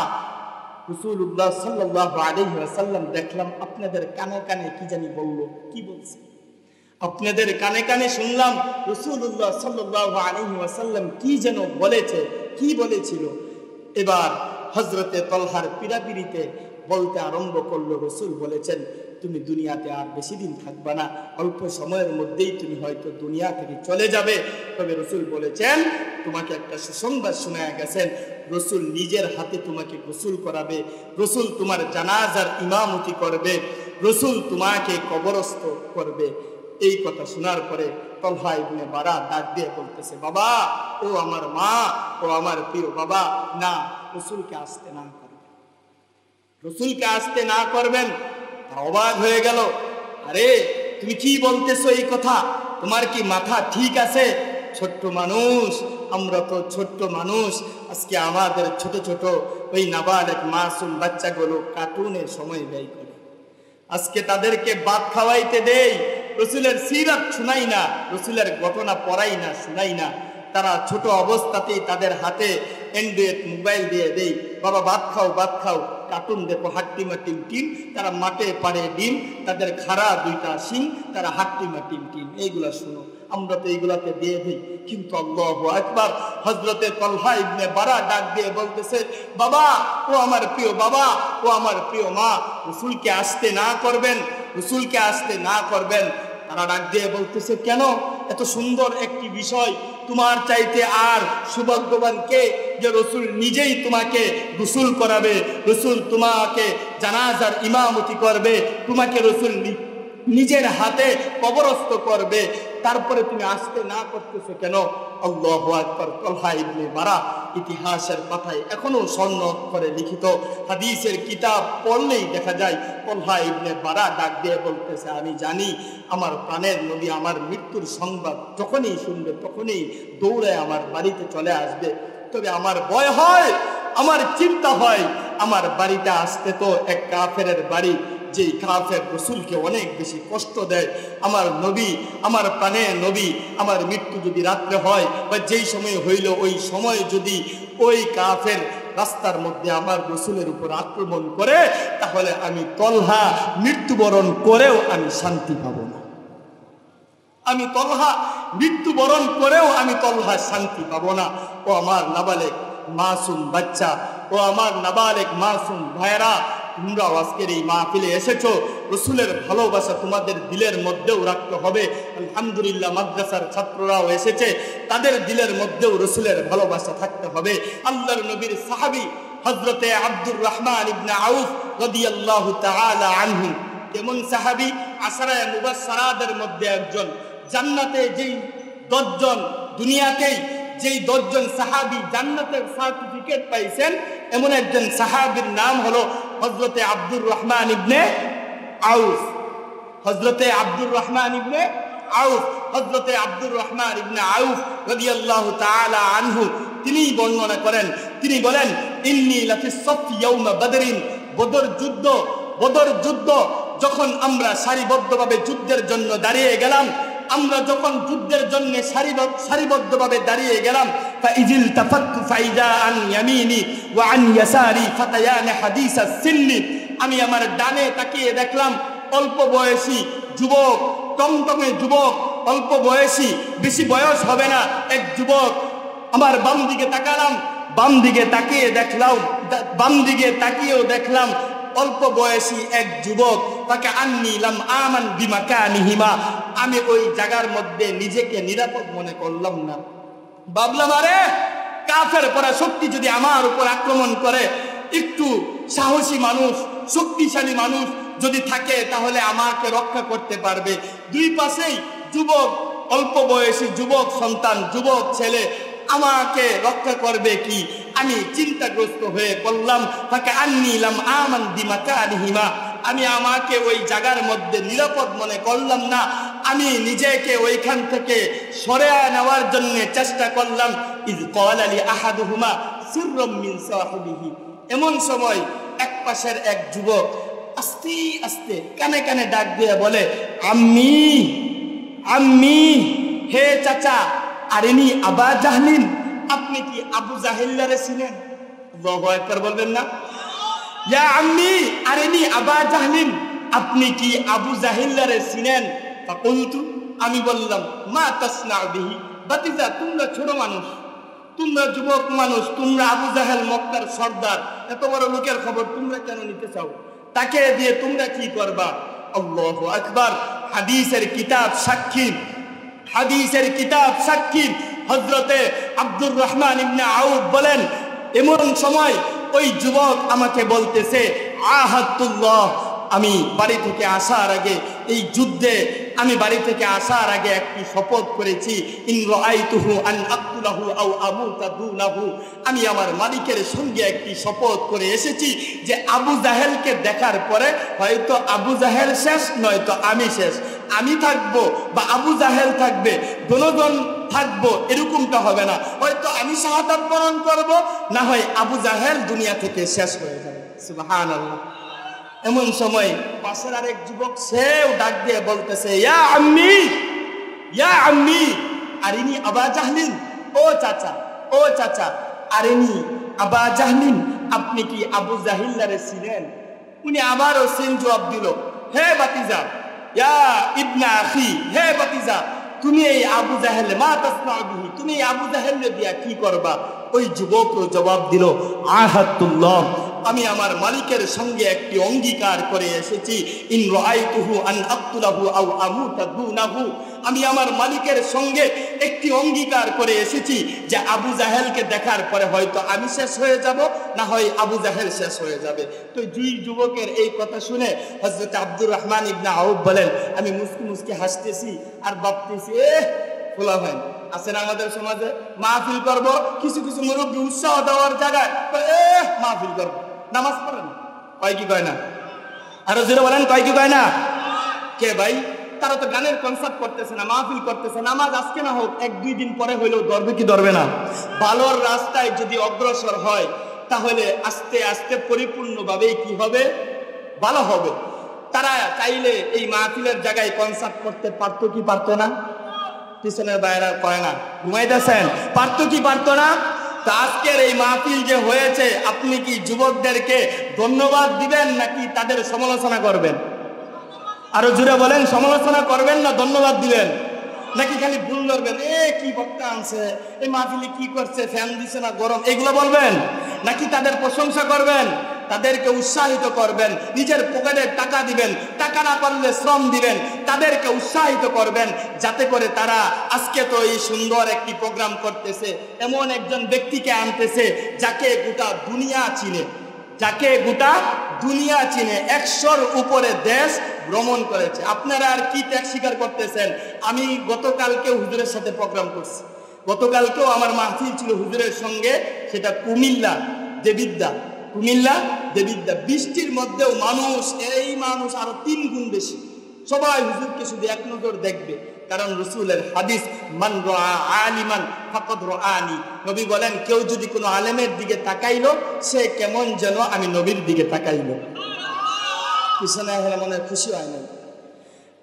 রাসূলুল্লাহ সাল্লাল্লাহু আলাইহি ওয়াসাল্লাম দেখলাম আপনাদের কানে কানে কি জানি বলল, কি বলছে? আপনাদের কানে কানে শুনলাম রাসূলুল্লাহ সাল্লাল্লাহু আলাইহি ওয়াসাল্লাম কি যেন বলেছে, কি বলেছিল? এবার হযরতে তলহার পিড়াপিড়িতে বলতে আরম্ভ করলো, রসুল বলেছেন তুমি দুনিয়াতে আর বেশি দিন থাকবে না, অল্প সময়ের মধ্যেই তুমি হয়তো দুনিয়া থেকে চলে যাবে। তবে রসুল বলেছেন তোমাকে একটা সুসংবাদ শোনায়া গেছেন, রসুল নিজের হাতে তোমাকে গোসল করাবে, রসুল তোমার জানাজার ইমামতি করবে, রসুল তোমাকে কবরস্থ করবে। এই কথা শোনার পরে তলহা ইবনে বারাহ ডাক দিয়ে বলতেছে, বাবা, ও আমার মা, ও আমার প্রিয় বাবা, না, রসুলকে আসতে না করবেন, রসুলকে আসতে না করবেন। অবাক হয়ে গেল, আরে তুমি কি বলতেছো এই কথা? তোমার কি মাথা ঠিক আছে? ছোট্ট মানুষ, আমরা তো ছোট্ট মানুষ। আজকে আমাদের ছোট ছোট ওই নাবালেগ মাসুম বাচ্চাগুলো কার্টুনের সময় ব্যয় করে। আজকে তাদেরকে ভাত খাওয়াইতে দেই, রসুলের সিরাত শুনাই না, রসুলের ঘটনা পড়াই না, শুনাই না। তারা ছোট অবস্থাতেই তাদের হাতে অ্যান্ড্রয়েড মোবাইল দিয়ে দেই, বাবা ভাত খাও, ভাত খাও, কার্টুন দেখো, হাট্টিমা টিম টিম, তারা মাঠে পাড়ে ডিম, তাদের খাড়া দুইটা শিং, তারা হাট্টিমা টিম টিম, এইগুলা শুনো। আমরা তো এইগুলাতে দিয়ে দিই। কিন্তু আল্লাহু আকবার, হযরতে তালহা ইবনে বারা ডাক দিয়ে বলতেছে, বাবা ও আমার প্রিয় বাবা, ও আমার প্রিয় মা, রাসূলকে আসতে না করবেন, রাসূলকে আসতে না করবেন। তারা ডাক দিয়ে বলতেছে, কেন? এত সুন্দর একটি বিষয়, তোমার চাইতে আর সৌভাগ্যবান কে যে রাসূল নিজেই তোমাকে গোসল করাবে, রাসূল তোমাকে জানাজার ইমামতি করবে, তোমাকে রাসূল নিজের হাতে কবরস্থ করবে, তারপরে তুমি আসতে না করতেছো কেন? আল্লাহু আকবার। তালহা ইবনে বারা ইতিহাসের পাতায় এখনো স্বর্ণ অক্ষরে লিখিত, হাদিসের কিতাব পড়লেই দেখা যায় তালহা ইবনে বারা ডাক দিয়ে বলতেছে, আমি জানি আমার প্রাণের নবী আমার মৃত্যুর সংবাদ যখনই শুনবে তখনই দৌড়ে আমার বাড়িতে চলে আসবে। তবে আমার ভয় হয়, আমার চিন্তা হয়, আমার বাড়িতে আসতে তো এক কাফেরের বাড়ি, যেই কাফের রাসূলকে অনেক বেশি কষ্ট দেয়। আমার নবী, আমার প্রাণের নবী, আমার মৃত্যু যদি রাত্রে হয় বা যেই সময় হইল ওই সময় যদি ওই কাফের রাস্তার মধ্যে আমার রাসূলের উপর আক্রমণ করে, তাহলে আমি তালহা মৃত্যুবরণ করেও আমি শান্তি পাব না। আমি তালহা মৃত্যুবরণ করেও আমি তালহা শান্তি পাব না। ও আমার নাবালেগ মাসুম বাচ্চা, ও আমার নাবালেগ মাসুম ভাইরা, তোমরাও আজকের এই মাহফিলে এসেছো, রাসূলের ভালোবাসা তোমাদের দিলের মধ্যেও রাখতে হবে। আলহামদুলিল্লাহ, মাদ্রাসার ছাত্ররাও এসেছে, তাদের দিলের মধ্যেও রাসূলের ভালোবাসা থাকতে হবে। আল্লাহর নবীর সাহাবী হযরতে আব্দুর রহমান ইবনে আউফ রাদিয়াল্লাহু তাআলা আনহু, কেমন সাহাবী? আশারায়ে মুবাশশারাদের মধ্যে একজন। জান্নাতে যেই 10 জন, দুনিয়াতেই যেই 10 জন সাহাবী জান্নাতের সার্টিফিকেট পাইছেন, এমন একজন সাহাবীর নাম হলো হযরতে আব্দুর রহমান ইবনে আউফ। হযরতে আব্দুর রহমান ইবনে আউফ, হযরতে আব্দুর রহমান ইবনে আউফ রাদিয়াল্লাহু তাআলা আনহু, তিনি বর্ণনা করেন, তিনি বলেন, ইন্নী লাফিস সাফি ইয়াউমা বদরিন, বদর যুদ্ধ যখন আমরা সারিবদ্ধভাবে যুদ্ধের জন্য দাঁড়িয়ে গেলাম, আমরা যখন যুদ্ধের জন্য সারিবদ্ধভাবে দাঁড়িয়ে গেলাম, ফাইজিল তাফাত্তু ফাইদা আন ইয়ামিনি ওয়া আন ইয়াসারি ফাতায়ান হাদিসাস সিন্নি, আমি আমার ডানে তাকিয়ে দেখলাম অল্প বয়সী যুবক, টমটমে যুবক, অল্প বয়সী, বেশি বয়স হবে না, এক যুবক। আমার বাম দিকে তাকালাম, বাম দিকে তাকিয়ে দেখলাম, বাম দিকে তাকিয়েও দেখলাম অল্প বয়সী এক যুবক। তাকে আন্নিলাম আমান বিমাকানিহিমা, আমি ওই জায়গার মধ্যে নিজেকে নিরাপদ মনে করলাম না। ভাবলাম, আরে কাফের পরা শক্তি যদি আমার উপর আক্রমণ করে, একটু সাহসী মানুষ, শক্তিশালী মানুষ যদি থাকে তাহলে আমাকে রক্ষা করতে পারবে। দুই পাশেই যুবক, অল্প বয়সী যুবক সন্তান, যুবক ছেলে, আমাকে রক্ষা করবে কি? আমি চিন্তাগ্রস্ত হয়ে পড়লাম। তাকে আন্নিলাম আমান বিমাকানিহিমা, আমি আমাকে ওই জায়গার মধ্যে নিরাপদ মনে করলাম না। আমি নিজেকে ওইখান থেকে সরিয়ে নেওয়ার জন্য চেষ্টা করলাম। ইয ক্বালা লি আহাদুহুমা সিররাম মিন সাহিবিহি, এমন সময় এক পাশের এক যুবক আস্তে আস্তে কানে কানে ডাক দিয়ে বলে, আম্মি আম্মি, হে চাচা, আরেনি আবা জাহলিন, আপনি কি আবু জাহেলরে চিনেন? আল্লাহু আকবার বলবেন না? ইয়া আম্মি আরেনি আবা জাহলিন, আপনি কি আবু জাহেলরে চিনেন? ফাকুলতু, আমি বললাম, মা তাসনা বিহি, বাতিজা তোমরা ছোট মানুষ, তোমরা যুবক মানুষ, তোমরা আবু জাহেল মক্কার সর্দার, এত বড় লোকের খবর তোমরা কেন নিতে চাও? তাকে দিয়ে তোমরা কি করবা? আল্লাহু আকবার। হাদিসের কিতাব সাক্ষী, হাদিসের কিতাব সাক্ষী। হযরতে আব্দুর রহমান ইবনে আউফ বলেন, এমন সময় ওই যুবক আমাকে বলতেছে, আহাদুল্লাহ, আমি বাড়ি থেকে আসার আগে, এই যুদ্ধে আমি বাড়ি থেকে আসার আগে একটি শপথ করেছি, ইন রাআইতুহু আন আকতুলাহু আও আমুতা দুনাহু, আমি আমার মালিকের সঙ্গে একটি শপথ করে এসেছি যে আবু জাহেলকে দেখার পরে হয়তো আবু জাহেল শেষ, নয়তো আমি শেষ। আমি থাকবো বা আবু জাহেল থাকবে, দুজন থাকবো, এরকমটা হবে না। হয়তো আমি শাহাদাত বরণ করব, না হয় আবু জাহেল দুনিয়া থেকে শেষ হয়ে যাবে। সুবহানাল্লাহ। এমন সময় পাশের আরেক যুবক সেও ডাক দিয়ে বলতেছে, ইয়া আম্মি, ইয়া আম্মি আরিনি আবা জাহলিন। ও চাচা, ও চাচা, আরিনি আবা জাহলিন, আপনি কি আবু জাহিল্লারে ছিলেন? উনি আবারও সেম জবাব দিল, হে বাতিজা, ইয়া ইবনা আখি, হে বাতিজা, তুমি এই আবু জাহেল মা তাসনাউ বিহি, তুমি এই আবু জাহেলকে দিয়া কি করবা? ওই যুবকও জবাব দিল, আহাতুল্লাহ, আমি আমার মালিকের সঙ্গে একটি অঙ্গীকার করে এসেছি, ইন রাআইতুহু আন আক্তুলাহু আও আমুতা দুনাহু, আমি আমার মালিকের সঙ্গে একটি অঙ্গীকার করে এসেছি যে আবু জাহেলকে দেখার পরে হয়তো আমি শেষ হয়ে যাব, না হয় আবু জাহেল শেষ হয়ে যাবে। তো দুই যুবকের এই কথা শুনে হযরত আব্দুর রহমান ইবনে আউফ বলেন, আমি মুস্কি মুস্কি হাসতেছি আর ভাবতেছি, খোলা হয় আছেন আমাদের সমাজে, মাহফিল করব, কিছু কিছু মুরব্বী উৎসাহ দেওয়ার জায়গায় মাহফিল করবো, নামাজ পড়েন, কয় কি কয় না? আরো জোরে বলেন, কয় কি কয় না? কে ভাই? তারা তো গানের কনসার্ট করতেছে না, মাহফিল করতেছে, নামাজ আজকে না হোক এক দুই দিন পরে হইলেও ধরবে কি ধরবে না? ভালোর রাস্তায় যদি অগ্রসর হয় তাহলে আস্তে আস্তে পরিপূর্ণভাবেই কি হবে? ভালো হবে। তারা চাইলে এই মাহফিলের জায়গায় কনসার্ট করতে পারতো কি পারতো না? পিছনের বাইরা কয় না, ঘুমাইতেছেন, পারতো কি পারতো না? তো আজকের এই মাহফিল যে হয়েছে, আপনি কি যুবকদেরকে ধন্যবাদ দিবেন নাকি তাদের সমালোচনা করবেন? আরো জুড়ে বলেন, সমালোচনা করবেন না ধন্যবাদ দিবেন? নাকি খালি ভুল ধরবেন, কি বক্তা আনছে, এই মাহফিলে কি করছে, ফ্যান দিছে না গরম, এগুলো বলবেন? নাকি তাদের প্রশংসা করবেন, তাদেরকে উৎসাহিত করবেন, নিজের পকেটে টাকা দিবেন, টাকা না পারলে শ্রম দিবেন, তাদেরকে উৎসাহিত করবেন, যাতে করে তারা আজকে তো এই সুন্দর একটি প্রোগ্রাম করতেছে, এমন একজন ব্যক্তিকে আনতেছে যাকে গোটা দুনিয়া চিনে, যাকে গোটা দুনিয়া চিনে, 100-র উপরে দেশ ভ্রমণ করেছে। আপনারা আর কি ত্যাগ স্বীকার করতেছেন? আমি গতকালকে হুজুরের সাথে প্রোগ্রাম করছি, গতকালকেও আমার মাহফিল ছিল হুজুরের সঙ্গে, সেটা কুমিল্লা দেবিদ্যা, কুমিল্লা দেবিদ্যা। বৃষ্টির মধ্যেও মানুষ, এই মানুষ আরো 3 গুণ বেশি, সবাই হুজুরকে শুধু এক নজর দেখবে, কারণ রাসূলের হাদিস, মান রাআ আলিমান ফাকাদ রাআনি, নবী বলেন, কেউ যদি কোনো আলেমের দিকে তাকাইলো, সে কেমন যেন আমি নবীর দিকে তাকাইলো। পিছনে হলে মনে খুশি হয় না?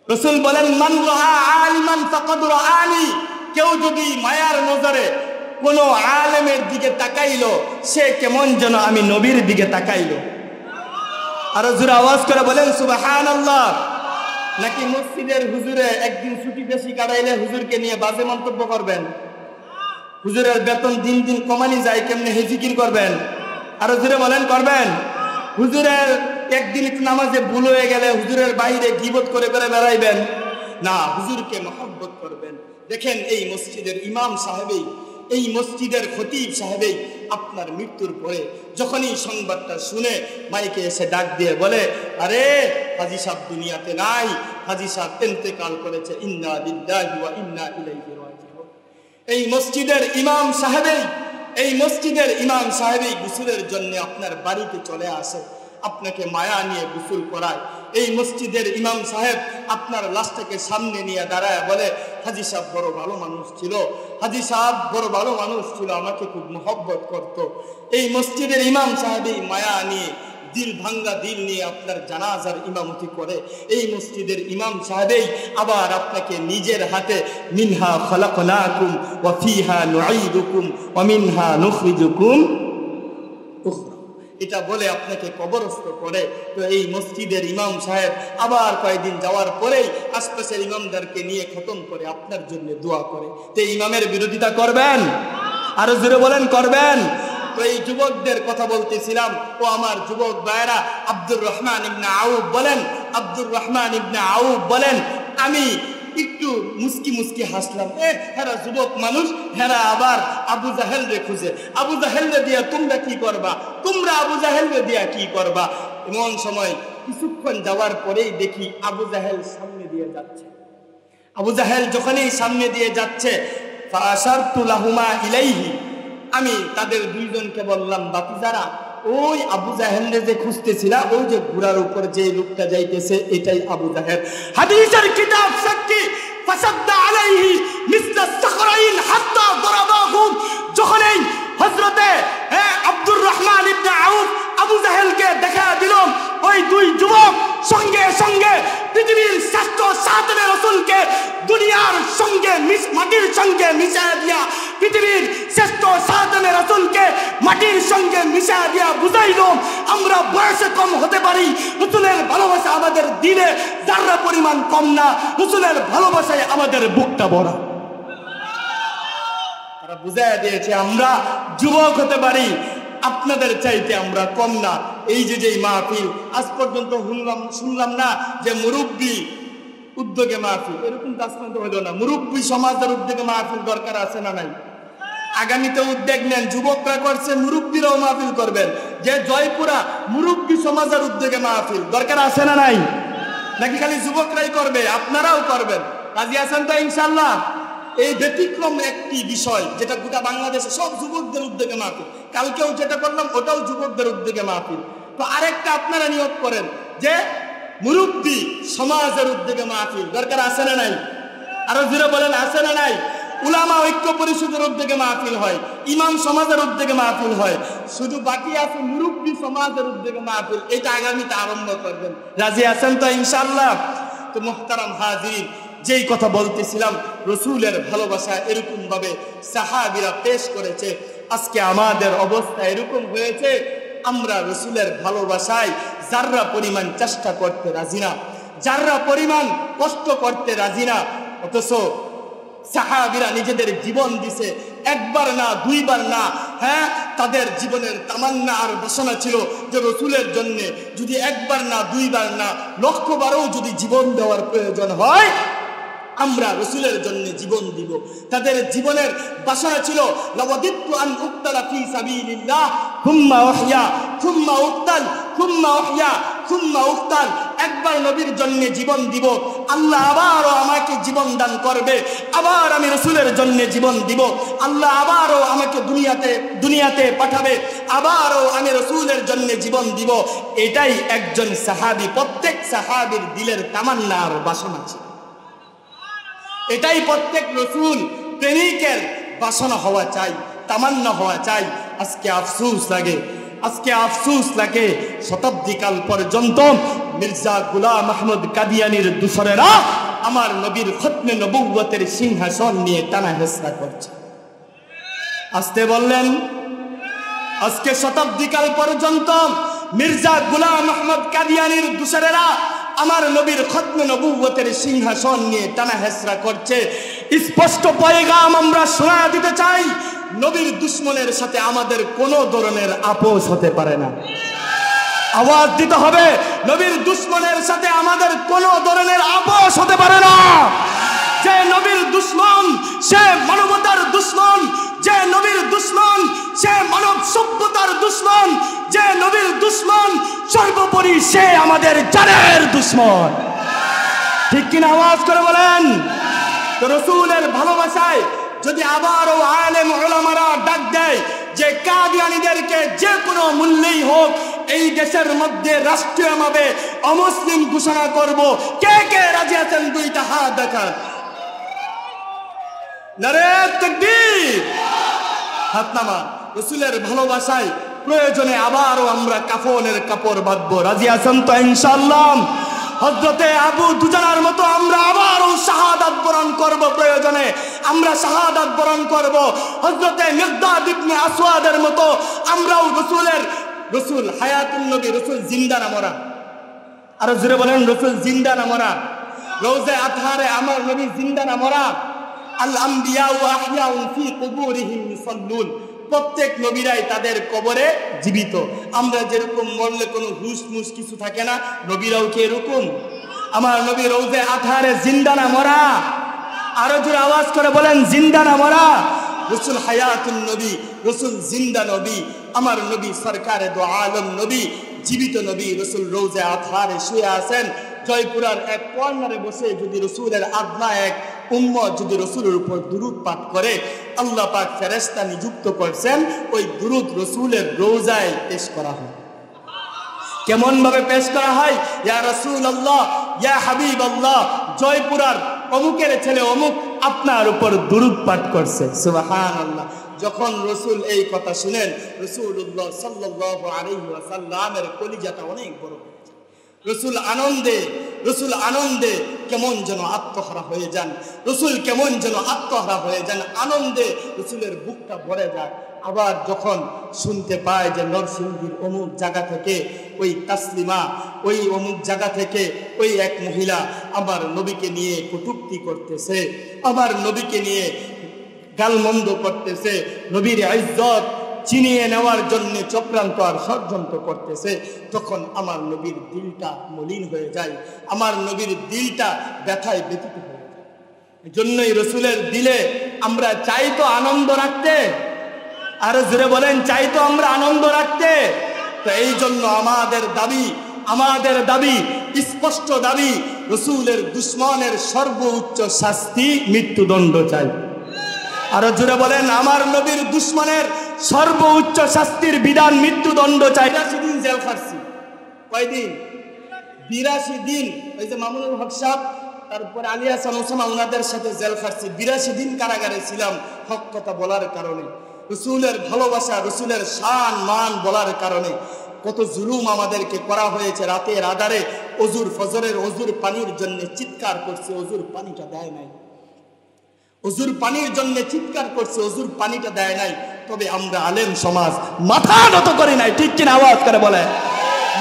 রাসূল বলেন, মান রাআ আলিমান ফাকাদ রাআনি, কেউ যদি মায়ার নজরে কোনো আলেমের দিকে তাকাইলো, সে কেমন যেন আমি নবীর দিকে তাকাইলো। আরো জোরে আওয়াজ করে বলেন সুবহানাল্লাহ। নাকি মসজিদের হুজুরে একদিন ছুটি বেশি কাটাইলে হুজুরকে নিয়ে বাজে মন্তব্য করবেন? হুজুরের বেতন দিন দিন কমানি যায়, কেমনে হিজিকির করবেন? আরো জোরে বলেন, করবেন? হুজুরের একদিন নামাজে ভুল হয়ে গেলে হুজুরের বাইরে গীবত করে বেড়াইবেন না, হুজুরকে মহব্বত করবেন। দেখেন, এই মসজিদের ইমাম সাহেবেই, এই মসজিদের খতিব সাহেবেই আপনার মৃত্যুর পরে যখনই সংবাদটা শুনে মাইকে এসে ডাক দিয়ে বলে, আরে হাজী সাহেব দুনিয়াতে নাই, হাজী সাহেব ইন্তেকাল করেছে, ইন্না লিল্লাহি ওয়া ইন্না ইলাইহি রাজিউন। এই মসজিদের ইমাম সাহেবেই, এই মসজিদের ইমাম সাহেবেই গোসলের জন্য আপনার বাড়িতে চলে আসে, আপনাকে মায়া নিয়ে গোসল করায়। এই মসজিদের ইমাম সাহেব আপনার লাশটাকে সামনে নিয়ে দাঁড়ায় বলে, হাজী সাহেব বড় ভালো মানুষ ছিল, হাজী সাহেব বড় ভালো মানুষ ছিল, আমাকে খুব মহব্বত করত। এই মসজিদের ইমাম সাহেবই মায়া নিয়ে, দিল ভাঙ্গা দিল নিয়ে আপনার জানাজার ইমামতি করে। এই মসজিদের ইমাম সাহেবই আবার আপনাকে নিজের হাতে, মিনহা খালাকনাকুম ওয়া ফিহা নুঈদুকুম ওয়া মিনহা নুখরিজুকুম উখরা, এটা বলে আপনাকে কবরস্থ করে। তো এই মসজিদের ইমাম সাহেব আবার কয়েকদিন যাওয়ার পরেই আশপাশের ইমামদারকে নিয়ে খতম করে আপনার জন্য দোয়া করে। তো ইমামের বিরোধিতা করবেন? আরো জোরে বলেন, করবেন? তো এই যুবকদের কথা বলতেছিলাম, ও আমার যুবক ভাইরা, আব্দুর রহমান ইবনে আউফ বলেন, আব্দুর রহমান ইবনে আউফ বলেন, আমি একটু মুস্কি মুস্কি হাসলাম, হেরা যুবক মানুষ, হেরা আবার আবু জাহেল রে খুঁজে, আবু জাহেল রে দিয়া তোমরা কি করবা, তোমরা আবু জাহেল রে দিয়া কি করবা। এমন সময় কিছুক্ষণ যাওয়ার পরেই দেখি আবু জাহেল সামনে দিয়ে যাচ্ছে। আবু জাহেল যখনই সামনে দিয়ে যাচ্ছে, ফাআশারতু লাহুমা ইলাইহি, আমি তাদের দুইজনকে বললাম, বাতিজারা ওই আবু জাহেলকে যে খুঁজতেছিল, ওই যে ঘোড়ার উপর যে লোকটা যাইতেছে, এটাই আবু জাহেল। হাদিসের কিতাব সাক্ষী, ফাসাদ্দা আলাইহি মিসলা সাখরাইন হাত্তা দরাবাহু। যখন এই হযরতে আব্দুর রহমান ইবনে আউফ আবু জাহেলকে দেখা দিল, ওই দুই যুবক সঙ্গে সঙ্গে পৃথিবীর শ্রেষ্ঠ সাতনে রাসূলকে দুনিয়ার সঙ্গে মাটির সঙ্গে মিশিয়ে দিয়া, পৃথিবীর শ্রেষ্ঠ সাতনে রাসূলকে মাটির সঙ্গে মিশিয়ে দিয়া বুঝাইল, আমরা বয়সে কম হতে পারি, রাসূলের ভালোবাসা আমাদের দিলে যারা পরিমাণ কম না, রাসূলের ভালোবাসায় আমাদের বুকটা ভরা। তারা বুঝাইয়া দিয়েছে আমরা যুবক হতে পারি, আপনাদের চাইতে আমরা কম না। এই যে মাহফিল আজ পর্যন্ত শুনলাম না যে মুরব্বী উদ্যোগে মাহফিল, এরকম তো আজ পর্যন্ত হলো না। মুরব্বী সমাজের উদ্যোগে মাহফিল দরকার আছে না নাই? আগামীতে উদ্যোগ নেন, যুবকরা করছে, মুরব্বীরাও মাহফিল করবেন। যে জয়পুরা মুরব্বী সমাজের উদ্যোগে মাহফিল দরকার আছে না নাই? নাকি খালি যুবকরাই করবে? আপনারাও করবেন, রাজি আছেন তো ইনশাল্লাহ? এই ব্যতিক্রম একটি বিষয় যেটা গোটা বাংলাদেশে সব যুবকদের উদ্যোগে মাহফিল। কালকেও যেটা করলাম ওটাও যুবকদের উদ্যোগে মাহফিল। তো আরেকটা আপনারা নিয়োগ করেন যে মুরব্বী সমাজের উদ্যোগে মাহফিল দরকার আছে না নাই? আরো জোরে বলেন, আছে না নাই? উলামা ঐক্য পরিষদের উদ্যোগে মাহফিল হয়, ইমাম সমাজের উদ্যোগে মাহফিল হয়, শুধু বাকি আছে মুরব্বী সমাজের উদ্যোগে মাহফিল। এটা আগামীতে আরম্ভ করবেন, রাজি আছেন তো ইনশাআল্লাহ? তো মুহতারাম হাজির, যেই কথা বলতেছিলাম, রসুলের ভালোবাসা এরকম ভাবে সাহাবীরা পেশ করেছে। আজকে আমাদের অবস্থা এরকম হয়েছে, আমরা রসুলের ভালোবাসায় যাররা পরিমাণ চেষ্টা করতে রাজি না, যাররা পরিমাণ কষ্ট করতে রাজি না, অথচ সাহাবীরা নিজেদের জীবন দিছে, একবার না দুইবার না, হ্যাঁ, তাদের জীবনের তামান্না আর বাসনা ছিল যে রসুলের জন্য যদি একবার না দুইবার না লক্ষবারও যদি জীবন দেওয়ার প্রয়োজন হয়, আমরা রসুলের জন্য জীবন দিব। তাদের জীবনের বাসনা ছিল লাওয়াদিতু আন উক্তালা ফি সাবিলিল্লাহ সুম্মা উহইয়া সুম্মা উক্তাল সুম্মা উহইয়া সুম্মা উক্তাল। একবার নবীর জন্য জীবন দিব, আল্লাহ আবারও আমাকে জীবন দান করবে, আবার আমি রসুলের জন্য জীবন দিব, আল্লাহ আবারও আমাকে দুনিয়াতে পাঠাবে, আবারও আমি রসুলের জন্য জীবন দিব। এটাই একজন সাহাবী, প্রত্যেক সাহাবীর দিলের তামান্না আর বাসনা ছিল। এটাই প্রত্যেক রসুল প্রেমিকের বাসনা হওয়া চাই, তামান্না হওয়া চাই। আজকে আফসোস লাগে শতাব্দীকাল পর্যন্ত মির্জা গোলাম আহমদ কাদিয়ানির দূষরেরা আমার নবীর খতমে নবুয়তের সিংহাসন নিয়ে টানা হেসরা করছে। আসতে বললেন, আজকে শতাব্দীকাল পর্যন্ত মির্জা গোলাম আহমদ কাদিয়ানির দূষরেরা আমার নবীর খতমে নবুয়তের সিংহাসন নিয়ে টানা হেসরা করছে। স্পষ্ট পয়গাম আমরা শোনা দিতে চাই, নবীর দুশ্মনের সাথে আমাদের কোনো ধরনের আপোষ হতে পারে না। আওয়াজ দিতে হবে, নবীর দুশ্মনের সাথে আমাদের কোনো ধরনের আপোষ হতে পারে না। যে নবীর দুশ্মন সে মানবতার দুশ্মন, যে নবীর দুশ্মন সে মানব সভ্যতার দুশ্মন, যে নবীর দুশ্মন সর্বোপরি সে আমাদের জানের দুশ্মন। ঠিক কিনা আওয়াজ করে বলেন? তো রসুলের ভালোবাসায় যদি আবারও আলেম উলামারা ডাক দেয় যে কাদিয়ানীদেরকে যে কোনো মূল্যেই হোক এই দেশের মধ্যে রাষ্ট্রীয়ভাবে অমুসলিম ঘোষণা করব, কে কে রাজি আছেন? দুইটা হাত দেখান। নারে তাকবীর, হাত নামা। রসুলের ভালোবাসায় প্রয়োজনে আবারও আমরা কাফনের কাপড় বাঁধবো, রাজি আছেন তো ইনশাআল্লাহ? হযরতে আবু দুজানার মতো আমরা আবারও শাহাদাত বরণ করব, প্রয়োজনে আমরা শাহাদাত বরণ করব। হযরতে মিকদাদ ইবনে আসওয়াদের মতো আমরাও রসুল হায়াতুন নবী, রসুল জিন্দা না মরা? আরো জোরে বলেন, রসুল জিন্দা না মরা? রওজা আতহারে আমার নবী জিন্দা না মরা? আল আম্বিয়া ওয়া আহইয়াউন ফি কুবুরিহিম ইউসাল্লুন। প্রত্যেক নবীরাই তাদের কবরে জীবিত। আমরা যেরকম মরলে কোনো হুশ মুশ কিছু থাকে না, নবীরাও কি এরকম? আমার নবী রওজা আতহারে জিন্দা না মরা? আরো জোরে আওয়াজ করে বলেন, জিন্দা না মরা? রসুল হায়াতুন নবী, রসুল জিন্দা নবী, আমার নবী সরকারে দো আলম নবী, জীবিত নবী। রসুল রওজা আতহারে শুয়ে আছেন, জয়পুরার এক কর্নারে বসে যদি রসুলের আদনা এক উম্মত যদি রসুলের উপর দুরূদ পাঠ করে, আল্লাহ পাক ফেরেশতা নিযুক্ত করছেন ওই দুরূদ রাসূলের রওজায় পেশ করা হয়। কেমন ভাবে পেশ করা হয়? ইয়া রাসূলুল্লাহ, ইয়া হাবিবাল্লাহ, জয়পুরার অমুকের ছেলে অমুক আপনার উপর দুরূদ পাঠ করছে। সুবহানাল্লাহ। যখন রাসূল এই কথা শুনেন, রাসূলুল্লাহ সাল্লাল্লাহু আলাইহি ওয়াসাল্লামের কলিজাটা অনেক বড় হয়ে যায়। রাসূল আনন্দে কেমন যেন আত্মহারা হয়ে যান। রাসূল কেমন যেন আত্মহারা হয়ে যান, আনন্দে রাসূলের বুকটা ভরে যায়। আবার যখন শুনতে পায় যে নরসিংদীর অমুক জায়গা থেকে ওই তাসলিমা, ওই অমুক জায়গা থেকে ওই এক মহিলা আমার নবীকে নিয়ে কটূক্তি করতেছে, আমার নবীকে নিয়ে গালমন্দ করতেছে, নবীর ইজ্জত ছিনিয়ে নেওয়ার জন্য চক্রান্ত আর ষড়যন্ত্র করতেছে, তখন আমার নবীর দিলটা মলিন হয়ে যায়, আমার নবীর দিলটা ব্যথায় ব্যথিত হয়ে যায়। এই জন্যই রাসূলের দিলে আমরা চাই তো আনন্দ রাখতে, আরো জোরে বলেন, চাই তো আমরা আনন্দ রাখতে। তো এই জন্য আমাদের দাবি স্পষ্ট দাবি, রাসূলের দুশমনের সর্বোচ্চ শাস্তি মৃত্যুদণ্ড চাই। আরো জোরে বলেন, আমার নবীর দুশমনের সর্বোচ্চ শাস্তির বিধান মৃত্যুদণ্ড চাই। 82 দিন জেল খাটছি। কয়দিন? 82 দিন। ওই যে মামুনুল হক সাহেব, তারপরে আলী হাসান ওসামা, ওনাদের সাথে জেল খাটছি। 82 দিন কারাগারে ছিলাম হক কথা বলার কারণে, রাসূলের ভালোবাসা, রাসূলের শান মান বলার কারণে। কত জুলুম আমাদেরকে করা হয়েছে। রাতের আধারে অজুর ফজরের অজুর পানির জন্য চিৎকার করছে, অজুর পানিটা দেয় নাই। অজুর পানির জন্য চিৎকার করছে, অজুর পানিটা দেয় নাই। তবে আমরা আলেম সমাজ মাথা নত করি নাই। ঠিক কিনা? আওয়াজ করে বলে,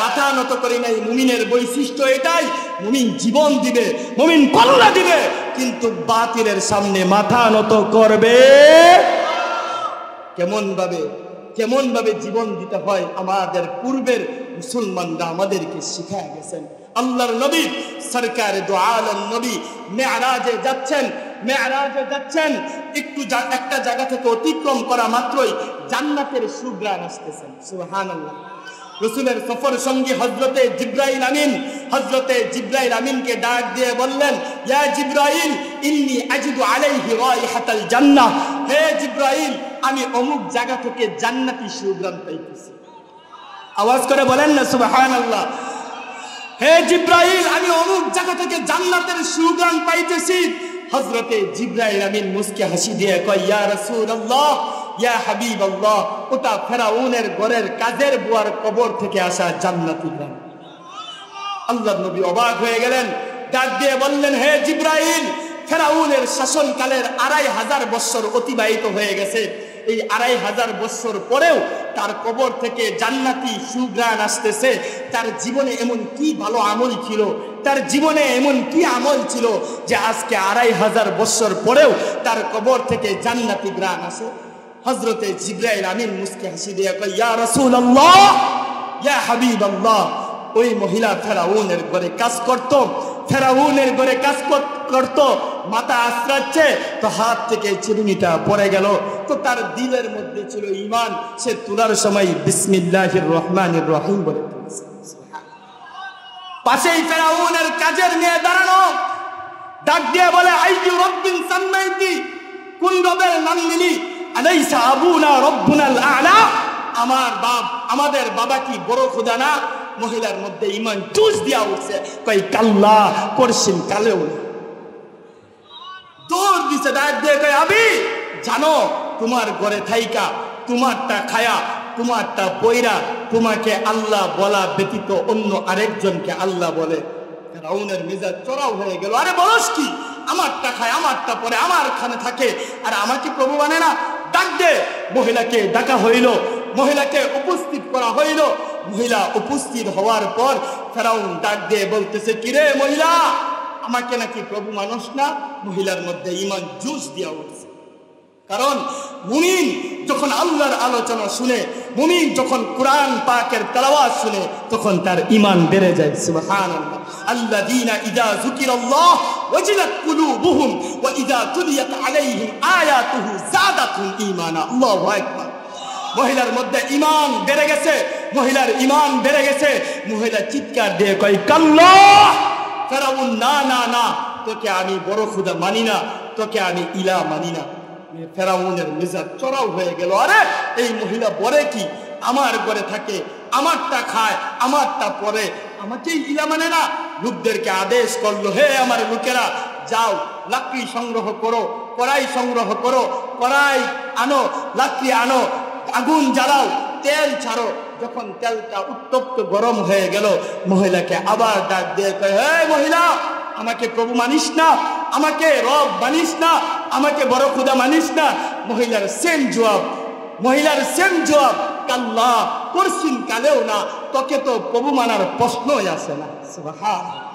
মাথা নত করি নাই। মুমিনের বৈশিষ্ট্য এটাই, মুমিন জীবন দিবে, মুমিন কল্লা দিবে, কিন্তু বাতিলের সামনে মাথা নত করবে। কেমন ভাবে জীবন দিতে হয় আমাদের পূর্বের মুসলমানরা আমাদেরকে শিখায় গেছেন। আল্লাহর নবী সরকার দু আলম নবী মেরাজে যাচ্ছেন, একটা জায়গা থেকে অতিক্রম করা মাত্রই জান্নাতের সুঘ্রাণ আসতেছেন। সুবহানাল্লাহ। রাসূলের সফর সঙ্গী হযরতে জিবরাইল আমিনকে ডাক দিয়ে বললেন, ইয়া জিবরাইল, ইন্নী আজিদু আলাইহি রাইহাতাল জান্নাহ। হে জিবরাইল, আমি অমুক জায়গা থেকে জান্নাতি সুঘ্রাণ পাইতেছি। আওয়াজ করে বলেন না সুবহানাল্লাহ। হে জিবরাইল, আমি অমুক জায়গা থেকে জান্নাতের সুঘ্রাণ পাইতেছি। হযরতে জিবরাইল আমিন মুস্কি হাসি দিয়ে কয়, ইয়া রাসূলুল্লাহ, ইয়া হাবিবাল্লাহ, ওটা ফেরাউনের ঘরের কাজের বুয়ার কবর থেকে আসা জান্নাতি ঘ্রাণ। আল্লাহর নবী অবাক হয়ে গেলেন, ডাক দিয়ে বললেন, হে জিবরাইল, ফেরাউনের শাসনকালের 2500 বছর অতিবাহিত হয়ে গেছে। এই 2500 বছর পরেও তার কবর থেকে জান্নাতি সুঘ্রাণ আসতেছে। তার জীবনে এমন কি ভালো আমল ছিল, তার জীবনে এমন কি আমল ছিল যে আজকে 2500 বছর পরেও তার কবর থেকে জান্নাতি ঘ্রাণ আসে। হযরতে জিবরাইল আমিন মুস্কি হাসি দিয়ে কয়, ইয়া রাসূলুল্লাহ, ইয়া হাবিবাল্লাহ, ওই মহিলা ফেরাউনের ঘরে কাজ করত, মাথা আশ্রাচ্ছে, তো হাত থেকে চিরুনিটা পড়ে গেল, তো তার দিলের মধ্যে ছিল ঈমান। সে তোলার সময় বিসমিল্লাহির রহমানির রহিম বলে তুলছে। পাশেই ফেরাউনের কাজের মেয়ে দাঁড়ানো, ডাক দিয়ে বলে, আইয়ু রাব্বিন সাম্মাইতি, কোন রবের নাম নিলি? আলাইসা আবুনা রব্বুনাল আ'লা, আমাদের বাবা কি বড় খোদা না? মহিলার মধ্যে ঈমান জুস দিয়া উঠছে, কই কাল্লা, করছেন কালেও না। দৌড় দিছে, ডাক দিয়ে কই, আবি জানো, তোমার ঘরে থাইকা, তোমারটা খায়া, তোমারটা পয়রা, তোমাকে আল্লাহ বলা ব্যতীত অন্য আরেকজনকে আল্লাহ বলে। ফেরাউনের মেজাজ চড়াও হয়ে গেল। আরে বলস কি? আমারটা খায়, আমারটা পরে, আমার খানে থাকে, আর আমাকে প্রভু মানে না? ডাক দে। মহিলাকে ডাকা হইল, মহিলাকে উপস্থিত করা হইল। মহিলা উপস্থিত হওয়ার পর ফেরাউন ডাক দিয়ে বলতেছে, কিরে মহিলা, আমাকে নাকি প্রভু মানুষ না? মহিলার মধ্যে ঈমান জুস দিয়া উঠছে। কারণ মুমিন যখন আল্লাহর আলোচনা শুনে, মুমিন যখন কোরআন পাকের তেলাওয়াত শুনে, তখন তার ঈমান বেড়ে যায়। সুবহানাল্লাহ। আল্লাযীনা ইযা যুকিরাল্লাহ ওয়াজিলাত কুলুবুহুম ওয়া ইযা তুলিয়াত আলাইহিম আয়াতুহু যাদাতুহুম ঈমানা। আল্লাহু আকবার। মহিলার মধ্যে ঈমান বেড়ে গেছে, মহিলার ঈমান বেড়ে গেছে। মহিলা চিৎকার দিয়ে কয়, কাল্লা, ফেরাউন, না না না, তোকে আমি বড় খোদা মানি না, তোকে আমি ইলা মানি না। ফেরাউনের মেজাজ চড়াও হয়ে গেল। আরে এই মহিলা বলে কি, আমার ঘরে থাকে, আমারটা খায়, আমারটা পরে, আমাকেই ইলা মানে না। লোকদেরকে আদেশ করলো, হে আমার লোকেরা, যাও লাকড়ি সংগ্রহ করো, কড়াই সংগ্রহ করো, কড়াই আনো, লাকড়ি আনো, আগুন জ্বালাও, তেল ছাড়ো। যখন তেলটা উত্তপ্ত গরম হয়ে গেল, মহিলাকে আবার ডাক দিয়ে কয়, হে মহিলা, আমাকে প্রভু মানিস না, আমাকে রব মানিস না, আমাকে বড় খুদা মানিস না। মহিলার সেম জবাব, কাল্লা, করছিন কালেও না, তোকে তো প্রভু মানার প্রশ্নই আসে না। সুবহানাল্লাহ,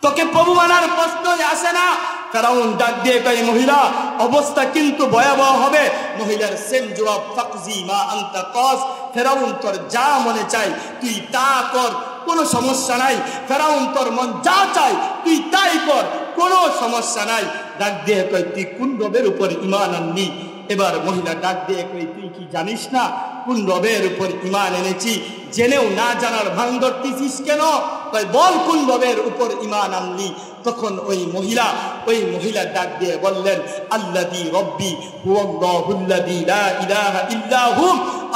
তোকে প্রভু মানার প্রশ্নই আসে না। ফেরাউন ডাক দিয়ে কয়, মহিলা অবস্থা কিন্তু ভয়াবহ হবে। মহিলার সেম জবাব, ফাকজি মা আনতা কাস, ফেরাউন তোর যা মনে চাই তুই তা কর, কোনো সমস্যা নাই। ফেরাউন তোর মন যা চাই তুই তাই কর, কোনো সমস্যা নাই। ডাক দিয়ে কয়, তুই কোন রবের উপর ঈমান আনলি? এবার মহিলা ডাক দিয়ে কয়, তুই কি জানিস না কোন রবের উপর ঈমান এনেছি? জেনেও না জানার ভান ধরতেছিস কেন? কয়, বল কোন রবের উপর ঈমান আনলি? তখন ওই মহিলা ডাক দিয়ে বললেন, আল্লাযী রব্বি হুয়াল্লাহুল্লাযী লা ইলাহা ইল্লা হু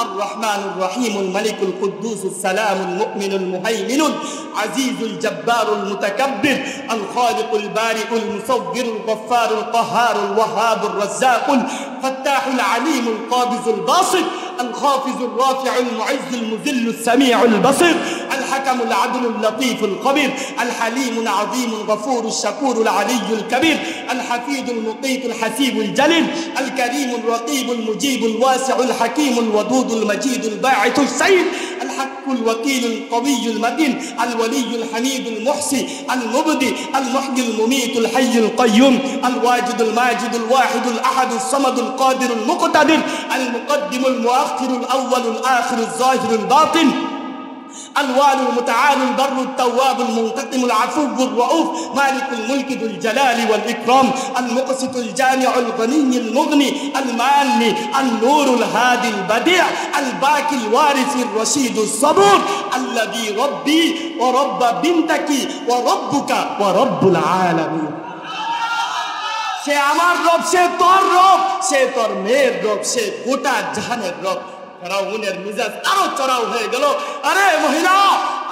الرحمن الرحيم الملك القدوس السلام المؤمن المهيمن العزيز الجبار المتكبر الخالق البارئ المصور الغفار القهار الوهاب الرزاق الفتاح العليم القابض الباسط الخافض الرافع المعز المذل السميع البصير الحكم العدل اللطيف الخبير الحليم العظيم الغفور الشكور العلي الكبير الحفيظ المقيت الحسيب الجليل الكريم الرقيب المجيب الواسع الحكيم الودود المجيد الباعث السيد الحق الوكيل القوي المتين الولي الحميد المحصي المبدي المحيي المميت الحي القيوم الواجد الماجد الواحد الأحد الصمد القادر المقتدر المقدم المؤخر الأول الآخر الظاهر الباطن الوالي المتعالي البر التواب المنتقم العفو الرؤوف مالك الملك ذو الجلال والإكرام المقسط الجامع الغني المغني الماني النور الهادي البديع الباقي الوارث الرشيد الصبور الذي ربي ورب بنتك وربك ورب العالمين। সে আমার রব, সে তোর রব, সে তোর মেয়ের রব, সে গোটা জাহানের রব। ফেরাউনের মিজাজ আরো চড়াও হয়ে গেল। আরে মহিলা,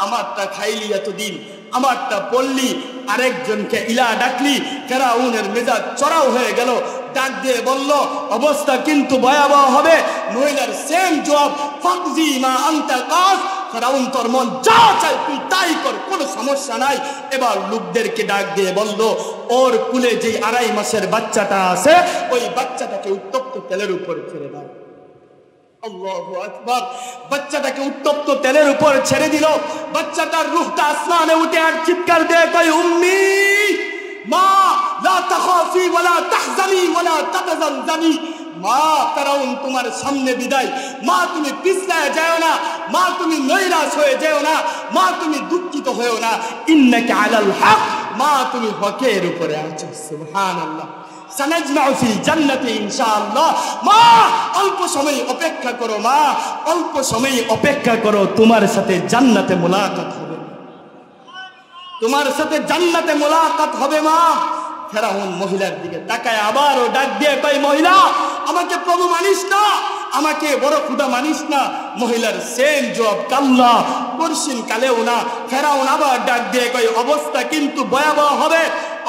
আমারটা খাইলি এতদিন, আমারটা পড়লি, আরেকজনকে ইলা ডাকলি। ফেরাউনের মেজাজ চড়াও হয়ে গেল। ডাক দিয়ে বলল, অবস্থা কিন্তু ভয়াবহ হবে। মহিলার সেম জবাব, ফাকজি মা আনতা কাস, ফেরাউন তোর মন যা চাই তুই তাই কর, কোনো সমস্যা নাই। এবার লোকদেরকে ডাক দিয়ে বলল, ওর কুলে যে 2.5 মাসের বাচ্চাটা আছে, ওই বাচ্চাটাকে উত্তপ্ত তেলের উপর ছেড়ে দাও। আল্লাহু আকবার। বাচ্চাটাকে উত্তপ্ত তেলের উপর ছেড়ে দিল। বাচ্চাটার রূহটা আসমানে উঠে আর চিৎকার দিয়ে কয়, উম্মি মা লা তাখাফি ওয়ালা তাহজানি ওয়ালা তাতাজালজানি। মা, ফেরাউন তোমার সামনে বিদায়। মা, তুমি পিছলায় যাও না। মা, তুমি নৈরাশ হয়ে যাও না। মা, তুমি দুঃখিত হয়েও না। ইন্নাকা আলাল হক, মা তুমি হকের উপরে আছো। সুবহানাল্লাহ। সানাজমাউ ফিল জান্নাতি ইনশাআল্লাহ। মা, অল্প সময় অপেক্ষা করো মা, অল্প সময় অপেক্ষা করো, তোমার সাথে জান্নাতে মুলাকাত হবে, তোমার সাথে জান্নাতে মুলাকাত হবে মা। ফেরাউন মহিলার দিকে তাকায় আবারও ডাক দিয়ে কয়, মহিলা আমাকে প্রভু মানিস না, আমাকে বড় খুদা মানিস না। মহিলার সেম জবাব, কাল্লা, করছিন কালেও না। ফেরাউন আবার ডাক দিয়ে কয়, অবস্থা কিন্তু ভয়াবহ হবে,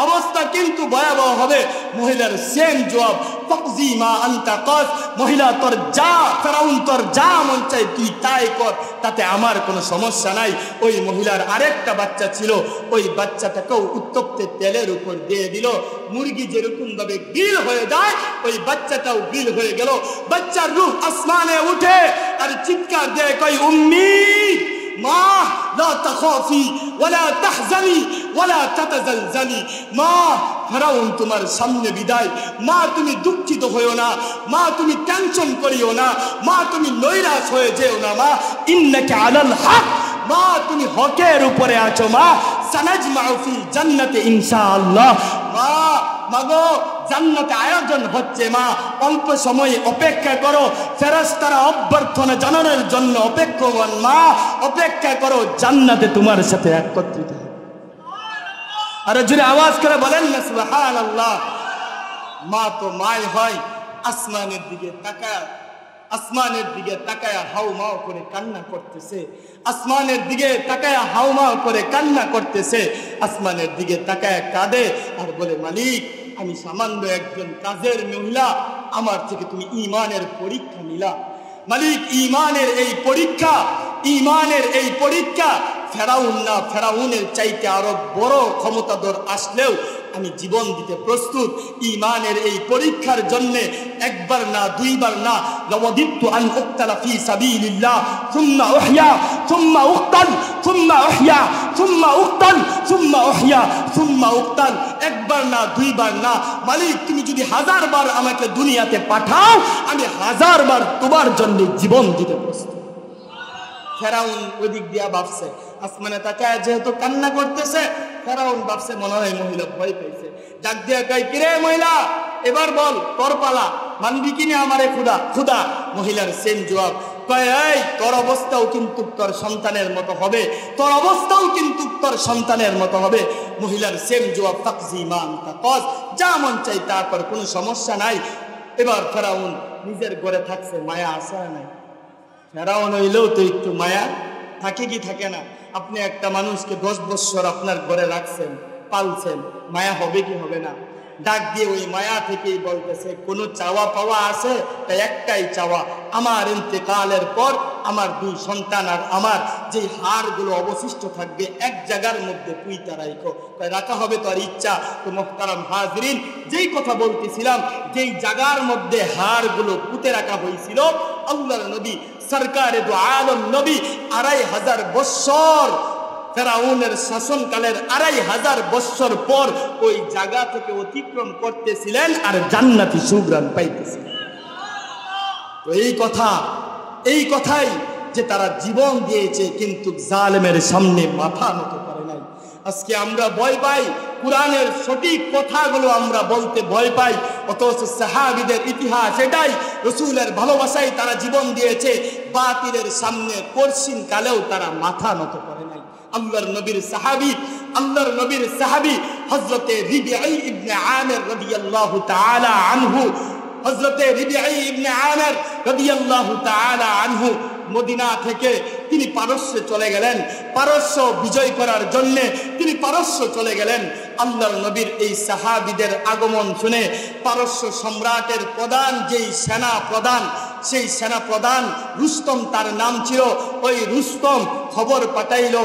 অবস্থা কিন্তু ভয়াবহ হবে। মহিলার সেম জবাব, ফাকজি মা আনতা কাস, মহিলা তোর যা, ফেরাউন তোর যা মন চাই তুই তাই কর, তাতে আমার কোনো সমস্যা নাই। ওই মহিলার আরেকটা বাচ্চা ছিল, ওই বাচ্চাটাকেও উত্তপ্ত তেলের উপর দিয়ে দিল। মুরগি যেরকম ভাবে গ্রিল হয়ে যায়, ওই বাচ্চাটাও গ্রিল হয়ে গেল। বাচ্চার রূহ আসমানে উঠে আর চিৎকার দিয়ে কয়, উম্মি মা লা তাখাফি ওয়ালা তাহজানি ওয়ালা তাতাজালজালি। মা, ফেরাউন তোমার সামনে বিদায়। মা, তুমি দুঃখিত হইও না। মা, তুমি টেনশন করিও না। মা, তুমি নৈরাশ হয়ে যেও না। মা, ইন্নাকা আলাল হক, মা তুমি হকের উপরে আছো। মা, সানাজমাউ ফিল জান্নাতি ইনশাআল্লাহ। মা, মাগো জান্নাতে আয়োজন হচ্ছে মা, অল্প সময় অপেক্ষা করো। ফেরেশতারা অভ্যর্থনা জানানোর জন্য অপেক্ষমান। মা, অপেক্ষা করো, জান্নাতে তোমার সাথে একত্রিত হবে। আরে জোরে আওয়াজ করে বলেন না সুবহানাল্লাহ। মা তো মাই হয়, আসমানের দিকে তাকায়া হাউমাউ করে কান্না করতেছে। আসমানের দিকে তাকায়া হাউমাউ করে কান্না করতেছে। আসমানের দিকে তাকায়া কাঁদে আর বলে, মালিক, আমি সামান্য একজন কাজের মহিলা, আমার থেকে তুমি ঈমানের পরীক্ষা নিলা। মালিক, ঈমানের এই পরীক্ষা ফেরাউন না, ফেরাউনের চাইতে আরো বড় ক্ষমতাধর আসলেও আমি জীবন দিতে প্রস্তুত। ঈমানের এই পরীক্ষার জন্য একবার না, দুইবার না, লাওয়াদিতু আন উকতালা ফি সাবিলিল্লাহ সুম্মা উহইয়া সুম্মা উকতাল সুম্মা উহইয়া সুম্মা উকতাল সুম্মা উহইয়া সুম্মা উকতাল। একবার না, দুইবার না, মালিক, তুমি যদি 1000 বার আমাকে দুনিয়াতে পাঠাও, আমি 1000 বার তোমার জন্য জীবন দিতে প্রস্তুত। ফেরাউন ওদিক দিয়া ভাবছে, আসমানে তাকায় যেহেতু কান্না করতেছে, ফেরাউন ভাবছে মনে হয় মহিলা ভয় পেয়েছে। ডাক দিয়া কয়, কিরে মহিলা, এবার বল, তোর পালা, মানবি কিনা আমারে খুদা? মহিলার সেম জবাব, কয়, এই তোর অবস্থাও কিন্তু তোর সন্তানের মতো হবে, তোর অবস্থাও কিন্তু তোর সন্তানের মতো হবে। মহিলার সেম জবাব, ফাকজি মান তাকস, যা মন চাই তা কর, কোনো সমস্যা নাই। এবার ফেরাউন নিজের ঘরে থাকছে, মায়া আসে নাই। ফেরাউন হইলেও তো একটু মায়া থাকে কি থাকে না? আপনি একটা মানুষকে 10 বছর আপনার ঘরে রাখছেন, পালছেন, মায়া হবে কি হবে না? ডাক দিয়ে ওই মায়া থেকেই বলতেছে, কোনো চাওয়া পাওয়া আছে? তাই একটাই চাওয়া, আমার ইন্তেকালের পর আমার 2 সন্তান আর আমার যে হাড়গুলো অবশিষ্ট থাকবে এক জায়গার মধ্যে পুইতা রাখো। তাই রাখা হবে তো আর ইচ্ছা। তো মুহতারাম হাজরিন, যেই কথা বলতেছিলাম, যেই জায়গার মধ্যে হাড়গুলো পুঁতে রাখা হয়েছিল, আল্লাহর নবী সরকারে দু আলম নবী 2500 বছর, ফেরাউনের শাসনকালের 2500 বছর পর ওই জায়গা থেকে অতিক্রম করতেছিলেন আর জান্নাতি সুঘ্রাণ পাইতেছিলেন। তো এই কথাই যে তারা জীবন দিয়েছে, কিন্তু জালেমের সামনে মাথা নত করে নাই। আজকে আমরা ভয় পাই, কুরআনের সঠিক কথাগুলো আমরা বলতে ভয় পাই, অথচ সাহাবীদের ইতিহাস এটাই, রাসূলের ভালোবাসায় তারা জীবন দিয়েছে, বাতিলের সামনে কঠিন কালেও তারা মাথা নত করে নাই। আল্লাহর নবীর সাহাবী হযরতে রিবিঈ ইবনে আমির রাদিয়াল্লাহু তাআলা আনহু, হযরতে রিবিঈ ইবনে আমির রাদিয়াল্লাহু তাআলা আনহু মদিনা থেকে তিনি পারস্যে চলে গেলেন, পারস্য বিজয় করার জন্য তিনি পারস্য চলে গেলেন। আল্লাহর নবীর এই সাহাবীদের আগমন শুনে পারস্য সম্রাটের প্রধান যেই সেনা প্রধান, সেই সেনা প্রধান রুস্তম তার নাম ছিল, ওই রুস্তম খবর পাঠাইল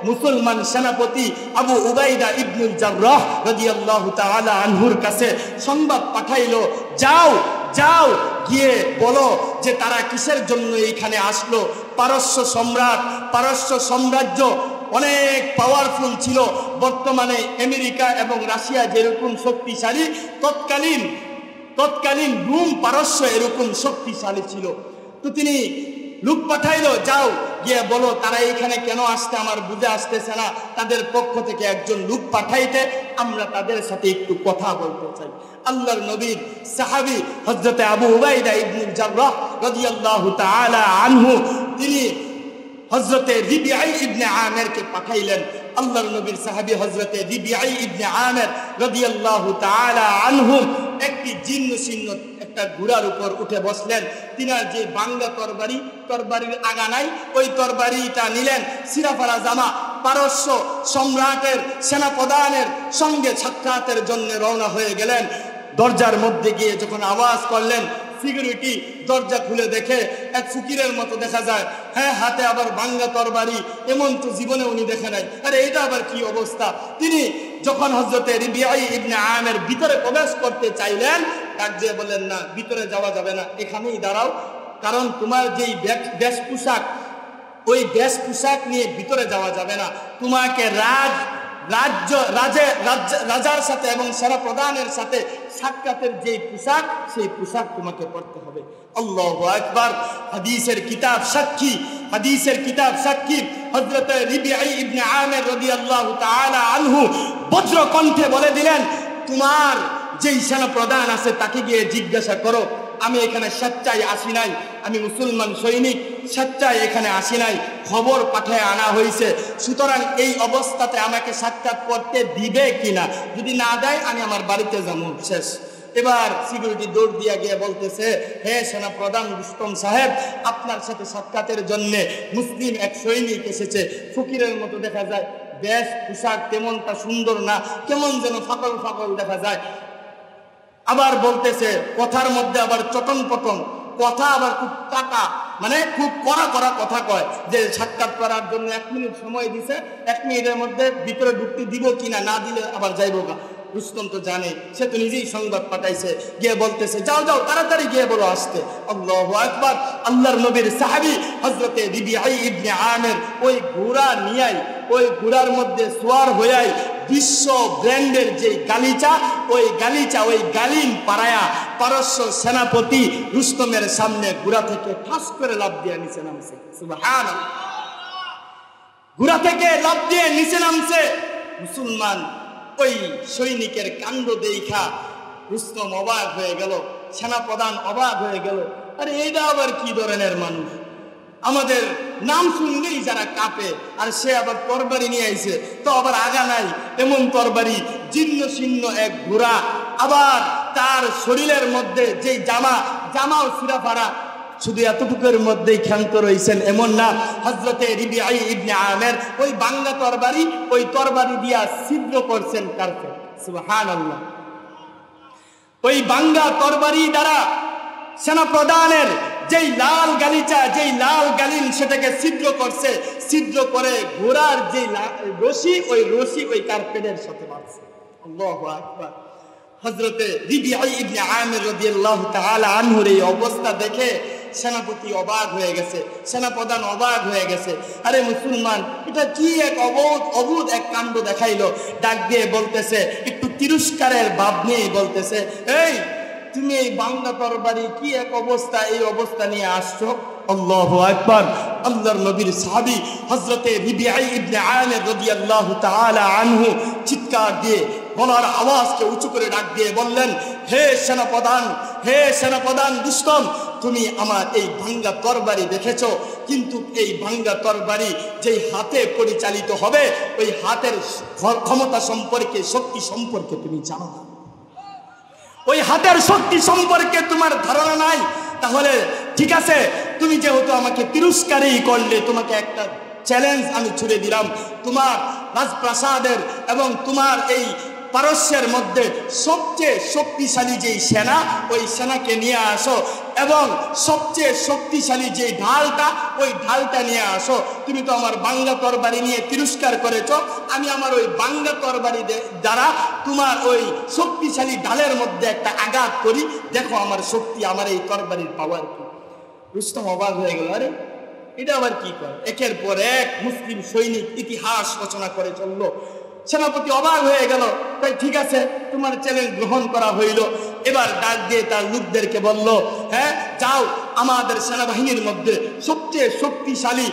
মুসলমান সেনাপতি আবু উবাইদা ইবনুল জাররাহ রাদিয়াল্লাহু তাআলা আনহুর কাছে, সংবাদ পাঠাইল, যাও গিয়ে বলো যে তারা কিসের জন্য এইখানে আসলো। পারস্য সাম্রাজ্য অনেক পাওয়ারফুল ছিল। বর্তমানে আমেরিকা এবং রাশিয়া যেরকম শক্তিশালী, তৎকালীন রোম পারস্য এরকম শক্তিশালী ছিল। তো তিনি লোক পাঠাইলো, যাও গিয়ে বলো তারা এইখানে কেন আসতে আমার বুঝে আসতেছে না, তাদের পক্ষ থেকে একজন লোক পাঠাইতে, আমরা তাদের সাথে একটু কথা বলতে চাই। আল্লাহর নবীর সাহাবী হযরতে আবু উবাইদা ইবনুল জাররাহ রাদিয়াল্লাহু তাআলা আনহু, তিনি হযরতে রিবিঈ ইবনে আমিরকে পাঠাইলেন। আল্লাহর নবীর সাহাবী হযরতে রিবিঈ ইবনে আমির রাদিয়াল্লাহু তাআলা আনহু একটি জীর্ণশীর্ণ একটা ঘোড়ার উপর উঠে বসলেন। তিনার যে বাঙ্গা তরবারির আগা নাই, ওই তরবারিটা নিলেন, সিরাফারা জামা, পারস্য সম্রাটের সেনাপ্রধানের সঙ্গে সাক্ষাতের জন্য রওনা হয়ে গেলেন। দরজার মধ্যে গিয়ে যখন আওয়াজ করলেন, সিকিউরিটি দরজা খুলে দেখে এক ফকিরের মতো দেখা যায়, হ্যাঁ, হাতে আবার ভাঙ্গা তরবারি, এমন তো জীবনে উনি দেখে নাই। আরে এটা আবার কি অবস্থা? তিনি যখন হযরতে রিবিঈ ইবনে আমির ভিতরে প্রবেশ করতে চাইলেন, ডাক দিয়ে বললেন, না, ভিতরে যাওয়া যাবে না, এখানেই দাঁড়াও, কারণ তোমার যেই বেশপোশাক, ওই বেশপোশাক নিয়ে ভিতরে যাওয়া যাবে না, তোমাকে রাজার সাথে এবং সেনা প্রধানের সাথে সাক্ষাতের যে পোশাক, সেই পোশাক তোমাকে পরতে হবে। আল্লাহু আকবার। হাদিসের কিতাব সাক্ষী হযরত রিবিঈ ইবনে আমির রাদিয়াল্লাহু তাআলা আনহু বজ্র কণ্ঠে বলে দিলেন, তোমার যেই সেনা প্রধান আছে তাকে গিয়ে জিজ্ঞাসা করো, আমি এখানে স্বেচ্ছায় আসি নাই, আমি মুসলমান সৈনিক, স্বেচ্ছায় এখানে আসি নাই, খবর পাঠায় আনা হয়েছে। সুতরাং এই অবস্থাতে আমাকে সাক্ষাৎ করতে দিবে কিনা, যদি না দেয় আমি আমার বাড়িতে যাবো, শেষ। এবার সিকিউরিটি দৌড় দিয়া গিয়ে বলতেছে, হে সেনা প্রধান রুস্তম সাহেব, আপনার সাথে সাক্ষাতের জন্য মুসলিম এক সৈনিক এসেছে। ফকিরের মতো দেখা যায়, বেশ পোশাক তেমনটা সুন্দর না, কেমন যেন ফাকল ফাকল দেখা যায়। আবার বলতেছে, কথার মধ্যে আবার চটন পটন কথা, আবার খুব টাকা, মানে খুব কড়া কড়া কথা কয় যে সাক্ষাৎ করার জন্য 1 মিনিট সময় দিছে, 1 মিনিটের মধ্যে ভিতরে ঢুকতে দিব কিনা, না দিলে আবার যাইবো গা। রুস্তম তো জানে, সে তো নিজেই সংবাদ পাঠাইছে, গিয়ে বলতেছে, যাও যাও তাড়াতাড়ি গিয়ে বলো আসতে। আল্লাহু আকবার। আল্লাহর নবীর সাহাবী হযরতে রিবিআই ইবনে আমির ওই ঘোড়া নিয়াই, ওই ঘোড়ার মধ্যে সোয়ার হইয়াই বিশ্ব ব্র্যান্ডের যে গালিচা, ওই গালিচা, ওই গালিন পাড়ায়া পারস্য সেনাপতি রুস্তমের সামনে ঘোড়া থেকে ঠাস করে লাফ দিয়ে নিচে নামছে। সুবহানাল্লাহ। ঘোড়া থেকে লাফ দিয়ে নিচে নামছে। মুসলমান ওই সৈনিকের কাণ্ড দেখা রুস্তম অবাক হয়ে গেল, সেনাপ্রধান অবাক হয়ে গেল। আরে এইটা আবার কি ধরনের মানুষ, আমাদের নাম শুনলেই যারা কাঁপে, আর সে আবার তরবারি নিয়ে আইছে, তো আবার আগা নাই এমন তরবারি, জীর্ণ শীর্ণ এক ঘোড়া, আবার তার শরীরের মধ্যে যে জামাও ছিঁড়া ফাড়া, শুধু এতটুকুর মধ্যেই ক্ষান্ত রয়েছেন এমন না। হযরতে রিবিআই ইবনে আমির ওই বাঙ্গা তরবারি, ওই তরবারি দিয়া ছিদ্র করছেন কার্পেট। সুবহানাল্লাহ। ওই বাঙ্গা তরবারি দ্বারা সেনাপ্রধানের যেই লাল গালিচা, যেই লাল গালিন, সেটাকে ছিদ্র করছে, ছিদ্র করে ঘোড়ার যে রশি, ওই রশি ওই কার্পেটের সাথে বাঁধছে। আল্লাহু আকবার। হযরতে রিবিআই ইবনে আমির রাদিয়াল্লাহু তাআলা আনহুর এই অবস্থা দেখে সেনাপতি অবাক হয়ে গেছে, সেনাপ্রধান অবাক হয়ে গেছে। আরে মুসলমান, এটা কি এক অবুধ এক কাণ্ড দেখাইলো। ডাক দিয়ে বলতেছে, একটু তিরস্কারের ভাব নিয়ে বলতেছে, এই তুমি এই বাংলা তরবারি কি এক অবস্থা, এই অবস্থা নিয়ে আসছো? আল্লাহু আকবার। আল্লাহর নবীর সাহাবী হযরতে রিবিআই ইবনে আমির রাদিয়াল্লাহু তাআলা আনহু চিৎকার দিয়ে গলার আওয়াজকে উঁচু করে ডাক দিয়ে বললেন, হে সেনাপ্রধান, হে সেনাপ্রধান রুস্তম, তুমি আমার এই ভাঙ্গা তরবারি দেখেছো, কিন্তু এই ভাঙ্গা তরবারি যেই হাতে পরিচালিত হবে, ওই হাতের ক্ষমতা সম্পর্কে, শক্তি সম্পর্কে তুমি জানো না। ওই হাতের শক্তি সম্পর্কে তোমার ধারণা নাই। তাহলে ঠিক আছে, তুমি যেহেতু আমাকে তিরস্কারই করলে, তোমাকে একটা চ্যালেঞ্জ আমি ছুড়ে দিলাম। তোমার রাজপ্রাসাদের এবং তোমার এই পারস্যের মধ্যে সবচেয়ে শক্তিশালী যেই সেনা, ওই সেনাকে নিয়ে আসো, এবং সবচেয়ে শক্তিশালী যে ঢালটা, ওই ঢালটা নিয়ে আসো। তুমি তো আমার বাঙ্গা তরবারি নিয়ে তিরস্কার করেছো, আমি আমার ওই বাঙ্গা তরবারি দ্বারা তোমার ওই শক্তিশালী ঢালের মধ্যে একটা আঘাত করি, দেখো আমার শক্তি, আমার এই তরবারির পাওয়ার কি। রুস্তম অবাক হয়ে গেল, আরে এটা আবার কি করে? একের পর এক মুসলিম সৈনিক ইতিহাস রচনা করে চললো। সেনাপতি অবাক হয়ে গেল, তাই ঠিক আছে, তোমার চ্যালেঞ্জ গ্রহণ করা হইল। এবার ডাক দিয়ে তার লোকদেরকে বলল, হ্যাঁ যাও, আমাদের সেনাবাহিনীর মধ্যে সবচেয়ে শক্তিশালী,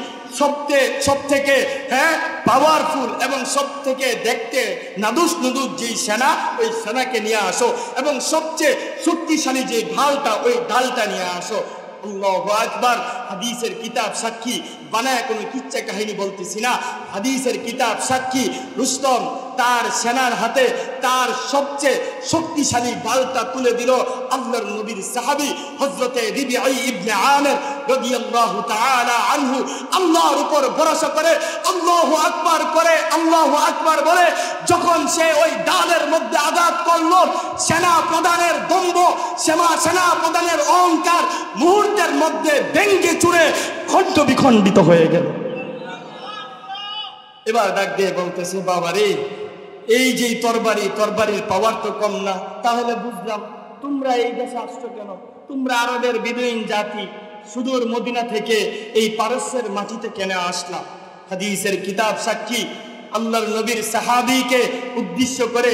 সব থেকে পাওয়ারফুল এবং সব থেকে দেখতে নাদুস নুদুস যেই সেনা, ওই সেনাকে নিয়ে আসো, এবং সবচেয়ে শক্তিশালী যে ঢালটা, ওই ঢালটা নিয়ে আসো। আল্লাহু আকবার। হাদিসের কিতাব সাক্ষী, বানায় কোনো কিচ্ছা কাহিনী বলতেছি না, হাদিসের কিতাব সাক্ষী। রুস্তম তার সেনার হাতে তার সবচেয়ে শক্তিশালী ঢালটা তুলে দিল। আল্লাহর নবীর সাহাবী হযরতে রিবিআই ইবনে আমির রাদিয়াল্লাহু তাআলা আনহু আল্লাহর উপর ভরসা করে আল্লাহু আকবার করে, আল্লাহু আকবার বলে যখন সে ওই ঢালের মধ্যে আঘাত করলো, সেনা প্রধানের দম্ভ, সেনা প্রধানের অহংকার মুহূর্তের মধ্যে ভেঙ্গে চুরে খণ্ড বিখণ্ডিত হয়ে গেল। এবার ডাক দিয়ে বলতেছে, বাবারে, এই যে তরবারির পাওয়ার তো কম না। তাহলে বুঝলাম তোমরা এই দেশে আসছো কেন? তোমরা আরবের বেদুইন জাতি, সুদূর মদিনা থেকে এই পারস্যের মাটিতে কেন আসলা? হাদিসের কিতাব সাক্ষী। আল্লাহর নবীর সাহাবীকে উদ্দেশ্য করে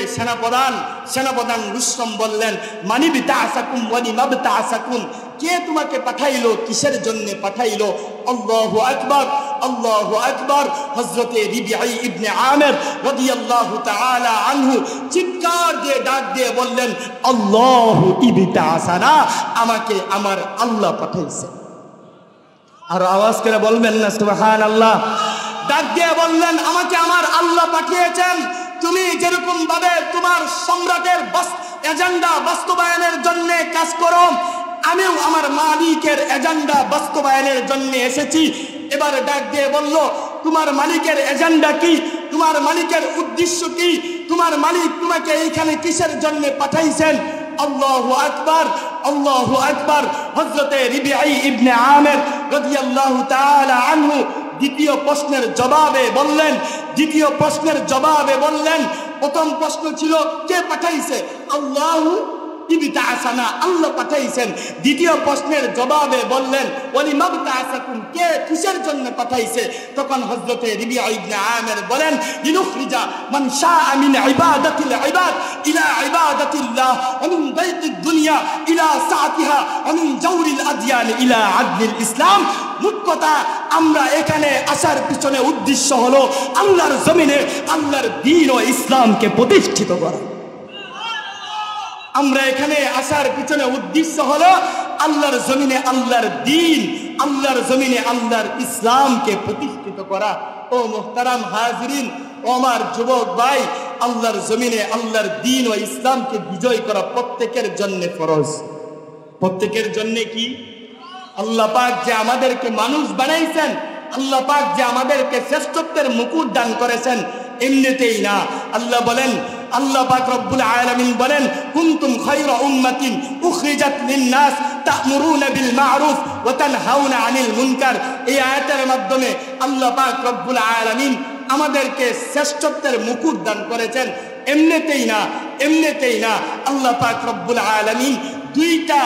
সেনাপ্রধান রুস্তম বললেন, মানিবতাআসাকুম ওয়া লিমাবতাআসাকুম, কে তোমাকে পাঠাইলো, কিসের জন্য পাঠাইলো? আল্লাহু আকবার, আল্লাহু আকবার। হযরতে রিবিআই ইবনে আমির রাদিয়াল্লাহু তাআলা আনহু চিৎকার দিয়ে ডাক দিয়ে বললেন, আল্লাহু ইবতাআসানা, আমাকে আমার আল্লাহ পাঠাইছে। আর আওয়াজ করে বলবেন না সুবহানাল্লাহ? ডাক দিয়ে বললেন, আমাকে আমার আল্লাহ পাঠিয়েছেন। তুমি যেরকম ভাবে তোমার সম্রাটের এজেন্ডা বাস্তবায়নের জন্য কাজ করো, আমিও আমার মালিকের এজেন্ডা বাস্তবায়নের জন্য এসেছি। এবার ডাক দিয়ে বলল, তোমার মালিকের এজেন্ডা কি? তোমার মালিকের উদ্দেশ্য কি? তোমার মালিক তোমাকে এইখানে কিসের জন্য পাঠাইছেন? আল্লাহু আকবার, আল্লাহু আকবার। হযরতে রিবিঈ ইবনে আমির রাদিয়াল্লাহু তাআলা আনহু দ্বিতীয় প্রশ্নের জবাবে বললেন, প্রথম প্রশ্ন ছিল কে পাঠাইছে? আল্লাহু ইবতাআসানা, আল্লাহ পাঠাইছেন। দ্বিতীয় প্রশ্নের জবাবে বললেন ওয়ালিমা বাতাসাকুম, কে কিসের জন্য পাঠাইছে? তখন হযরতে রিবিঈ ইবনে আমির বলেন লিনুখরিজা মান শাআ মিন ইবাদাতিল ইবাদ ইলা ইবাদাতিল্লাহ ওয়া মিন দাইকিদ দুনিয়া ইলা সাআতিহা ওয়া মিন জাওরিল আদিয়ান ইলা আদলিল ইসলাম। মোট কথা, আমরা এখানে আসার পিছনে উদ্দেশ্য হলো আল্লাহর জমিনে আল্লাহর দ্বীন ও ইসলামকে প্রতিষ্ঠিত করা। আমরা এখানে আসার পিছনে উদ্দেশ্য হলো আল্লাহর জমিনে আল্লাহর দ্বীন, আল্লাহর জমিনে আল্লাহর ইসলামকে প্রতিষ্ঠিত করা। ও মুহতারাম হাজিরিন, ও আমার যুবক ভাই, আল্লাহর জমিনে আল্লাহর দ্বীন ও ইসলামকে বিজয় করা প্রত্যেকের জন্য ফরজ। প্রত্যেকের জন্য কি? আল্লাহ পাক যে আমাদেরকে মানুষ বানাইছেন, আল্লাহ পাক যে আমাদেরকে শ্রেষ্ঠত্বের মুকুট দান করেছেন, এমনিতেই না। আল্লাহ পাক রব্বুল আলামিন বলেন কুনতুম খায়রা উম্মাতিন উখরিজাত লিন-নাস তা'মুরুনা বিল মা'রুফ ওয়া তানহাউনা আনিল মুনকার। এই আয়াতের মাধ্যমে আল্লাহ পাক রব্বুল আলামিন আমাদেরকে শ্রেষ্ঠত্বের মুকুট দান করেছেন। এমনিতেই না, আল্লাহ পাক রব্বুল আলামিন দুইটা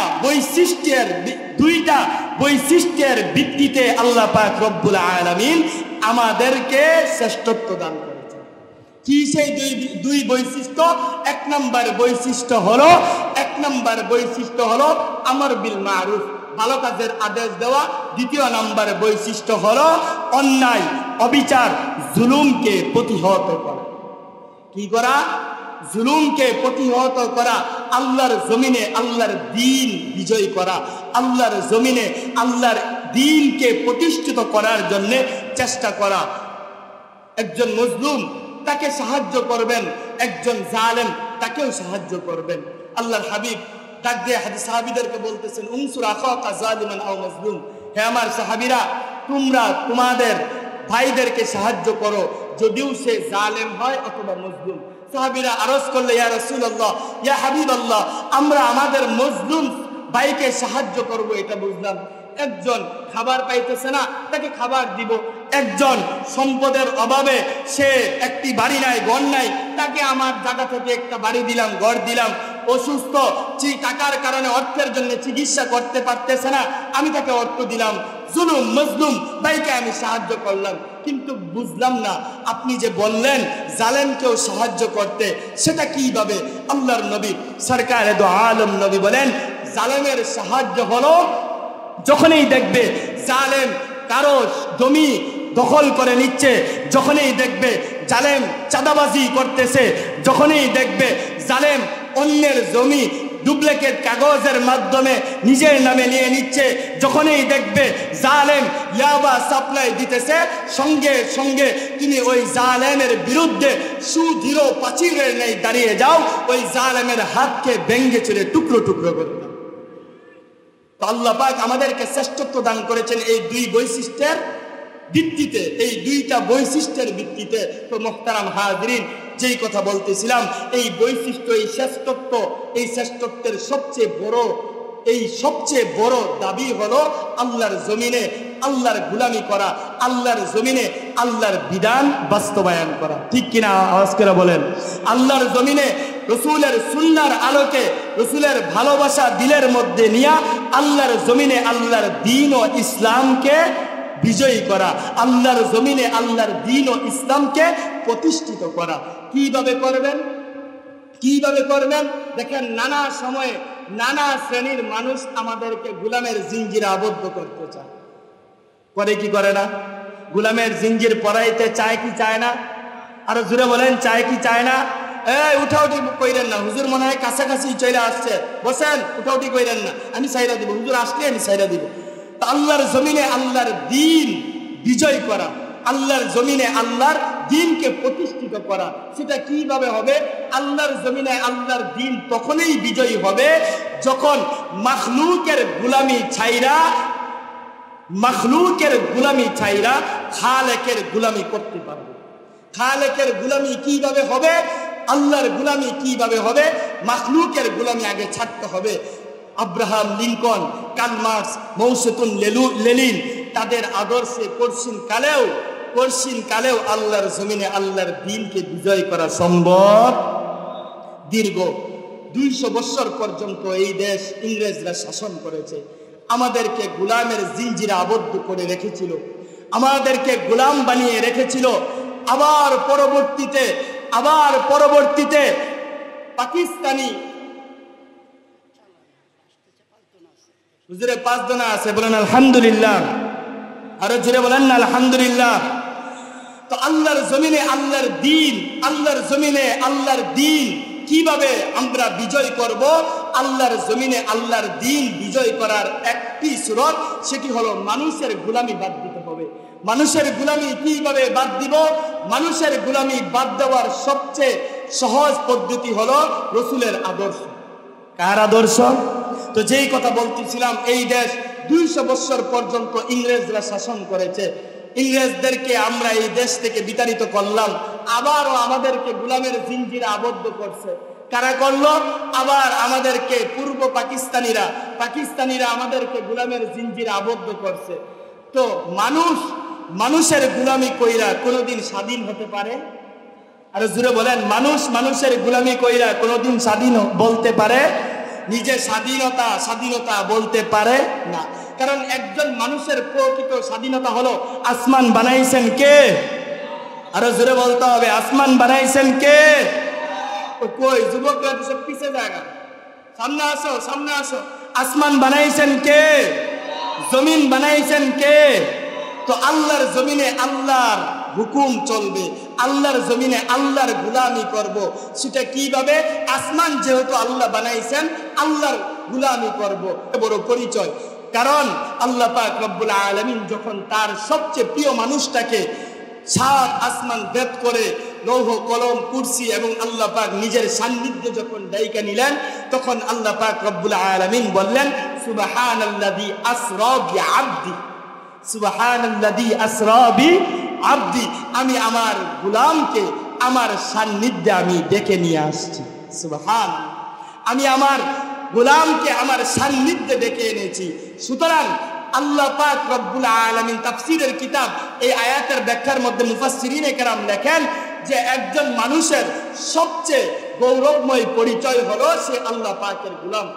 বৈশিষ্ট্যের ভিত্তিতে আল্লাহ পাক রব্বুল আলামিন আমাদেরকে শ্রেষ্ঠত্ব দান করেছেন। কি সেই দুই বৈশিষ্ট্য? এক নম্বর বৈশিষ্ট্য হলো আমর বিল মারুফ, ভালো কাজের আদেশ দেওয়া। দ্বিতীয় নম্বর বৈশিষ্ট্য হলো অন্যায়, অবিচার, জুলুমকে প্রতিহত করা। কি করা? জুলুমকে প্রতিহত করা। আল্লাহর জমিনে আল্লাহর দ্বীন বিজয় করা, আল্লাহর জমিনে আল্লাহর দ্বীনকে প্রতিষ্ঠিত করার জন্য চেষ্টা করা। একজন মজলুম, তাকে সাহায্য করবেন, একজন জালেম, তাকেও সাহায্য করবেন। আল্লাহর হাবিব ডাক দিয়ে সাহাবীদেরকে বলতেছেন উনসুর আখাকা জালিমান আও মাজলুম, হে আমার সাহাবীরা, তোমরা তোমাদের ভাইদেরকে সাহায্য করো, যদিও সে জালেম হয় অথবা মজলুম। সাহাবীরা আরজ করলে ইয়া রাসূলুল্লাহ, ইয়া হাবিবাল্লাহ, আমরা আমাদের মজলুম ভাইকে সাহায্য করব এটা বুঝলাম। একজন খাবার পাইতেছে না, তাকে খাবার দিব। একজন সম্পদের অভাবে সে একটি বাড়ি নাই, ঘর নাই, তাকে আমার জায়গা থেকে একটা বাড়ি দিলাম, ঘর দিলাম। অসুস্থ, টাকার কারণে অর্থের জন্য চিকিৎসা করতে পারতেছে না, আমি তাকে অর্থ দিলাম। জুলুম মজলুম ভাইকে আমি সাহায্য করলাম। কিন্তু বুঝলাম না, আপনি যে বললেন জালেমকেও সাহায্য করতে, সেটা কিভাবে? আল্লাহর নবী সরকারে দো আলম নবী বলেন, জালেমের সাহায্য হলো যখনই দেখবে জালেম কারো জমি দখল করে নিচ্ছে, যখনই দেখবে জালেম চাঁদাবাজি করতেছে, যখনই দেখবে জালেম অন্যের জমি ডুপ্লিকেট কাগজের মাধ্যমে নিজের নামে নিয়ে নিচ্ছে, যখনই দেখবে জালেম ইয়াবা সাপ্লাই দিতেছে, সঙ্গে সঙ্গে তুমি ওই জালেমের বিরুদ্ধে সুদৃঢ় প্রাচীরের নেই দাঁড়িয়ে যাও, ওই জালেমের হাতকে ভেঙে চুরে টুকরো টুকরো করে দাও। আল্লাহ পাক আমাদেরকে শ্রেষ্ঠত্ব দান করেছেন এই দুই বৈশিষ্ট্যের ভিত্তিতে, এই দুইটা বৈশিষ্ট্যের ভিত্তিতে। তো মুহতারাম হাজিরিন, যেই কথা বলতেছিলাম, এই বৈশিষ্ট্য, এই শ্রেষ্ঠত্ব, এই শ্রেষ্ঠত্বের সবচেয়ে বড় দাবি হলো আল্লাহর জমিনে আল্লাহর গুলামি করা, আল্লাহর জমিনে আল্লাহর বিধান বাস্তবায়ন করা। ঠিক কিনা? আওয়াজ করে বলেন। আল্লাহর জমিনে রসুলের সুন্নাহর আলোকে, রসুলের ভালোবাসা দিলের মধ্যে নিয়ে আল্লাহর জমিনে আল্লাহর দ্বীন ও ইসলামকে বিজয়ী করা, আল্লাহর জমিনে আল্লাহর দ্বীন ও ইসলামকে প্রতিষ্ঠিত করা। কিভাবে করবেন? দেখেন, নানা সময়ে নানা শ্রেণীর মানুষ আমাদেরকে গোলামের জিঞ্জিরে আবদ্ধ করতে চায়। করে কি করে না? গোলামের জিঞ্জির পরাইতে চায় কি চায় না? আরো জোরে বলেন, চায় কি চায় না? উঠাউঠি কইরেন না, হুজুর মনে হয় কাছাকাছি চলে আসছে, বসেন, উঠাউঠি কইরেন না, আমি সাইরা দিব, হুজুর আসলে আমি সাইরা দিব। আল্লাহর জমিনে আল্লাহর দ্বীন বিজয় করা, আল্লাহর জমিনে আল্লাহর দ্বীনকে প্রতিষ্ঠিত করা। সেটা কিভাবে হবে? আল্লাহর জমিনে আল্লাহর দ্বীন তখনই বিজয়ী হবে যখন মাখলুকের গোলামি ছাইরা খালেকের গোলামি করতে পারবে। খালেকের গোলামি কিভাবে হবে? আল্লাহর গোলামি কিভাবে হবে? মাখলুকের গোলামি আগে ছাড়তে হবে। Abraham Lincoln, Karl Marx, Mao Tse tung Lenin তাদের আদর্শে কঠিন কালেও আল্লাহর জমিনে আল্লাহর দ্বীনকে বিজয় করা সম্ভব। দীর্ঘ 200 বছর পর্যন্ত এই দেশ ইংরেজরা শাসন করেছে, আমাদেরকে গোলামের জিঞ্জিরে আবদ্ধ করে রেখেছিল, আমাদেরকে গোলাম বানিয়ে রেখেছিল। আবার পরবর্তীতে পাকিস্তানি হুজুরে 5 জন আছে, বলেন আলহামদুলিল্লাহ, আরো জোরে বলেন না আলহামদুলিল্লাহ। তো আল্লাহর জমিনে আল্লাহর দ্বীন কিভাবে আমরা বিজয় করব? আল্লাহর জমিনে আল্লাহর দ্বীন বিজয় করার একটি সূরত, সেটি হলো মানুষের গোলামি বাদ দিতে হবে। মানুষের গোলামি কিভাবে বাদ দিব? মানুষের গোলামি বাদ দেওয়ার সবচেয়ে সহজ পদ্ধতি হলো রাসূলের আদর্শ। কার আদর্শ? তো যেই কথা বলতেছিলাম, এই দেশ 200 বছর পর্যন্ত ইংরেজরা শাসন করেছে। ইংরেজদেরকে আমরা এই দেশ থেকে বিতাড়িত করলাম, আবারও আমাদেরকে গোলামের জিঞ্জিরে আবদ্ধ করছে। কারা করলো? আবার আমাদেরকে পূর্ব পাকিস্তানিরা আমাদেরকে গোলামের জিঞ্জিরে আবদ্ধ করছে। তো মানুষের গোলামি কইরা কোনোদিন স্বাধীন হতে পারে? আর জুড়ে বলেন, মানুষের গোলামি কইরা কোনোদিন স্বাধীন বলতে পারে? নিজে স্বাধীনতা বলতে পারে না। কারণ একজন মানুষের প্রকৃত স্বাধীনতা হলো, আসমান বানাইছেন কে? আরো জোরে বলতে হবে, আসমান বানাইছেন কে? কই যুবকরা সব পিছে জায়গা, সামনে আসো। আসমান বানাইছেন কে? জমিন বানাইছেন কে? তো আল্লাহর জমিনে আল্লাহর হুকুম চলবে, আল্লাহর জমিনে আল্লাহর গোলামি করব। সেটা কিভাবে? আসমান যেহেতু আল্লাহ বানাইছেন, আল্লাহর গোলামি করব। বড় পরিচয়। কারণ আল্লাহ পাক রব্বুল আলামিন যখন তার সবচেয়ে প্রিয় মানুষটাকে 7 আসমান ভেদ করে লৌহ কলম কুরসি এবং আল্লাহ পাক নিজের সান্নিধ্যে যখন ডাইকা নিলেন, তখন আল্লাহ পাক রব্বুল আলামিন বললেন, সুবহানাল্লাযী আসরা বিআবদি, সুবহানাল্লাযী আসরা বিআবদি, আমি আমার গোলামকে আমার সান্নিধ্যে আমি ডেকে নিয়ে আসছি। সুবহানাল্লাহ, আমি আমার গোলামকে আমার সান্নিধ্যে ডেকে এনেছি। সুতরাং আল্লাহ পাক রব্বুল আলামিন তাফসীরের কিতাব এই আয়াতের ব্যাখ্যার মধ্যে মুফাসসিরিনে কেরাম লেখেন যে একজন মানুষের সবচেয়ে গৌরবময় পরিচয় হলো সে আল্লাহ পাকের গোলাম।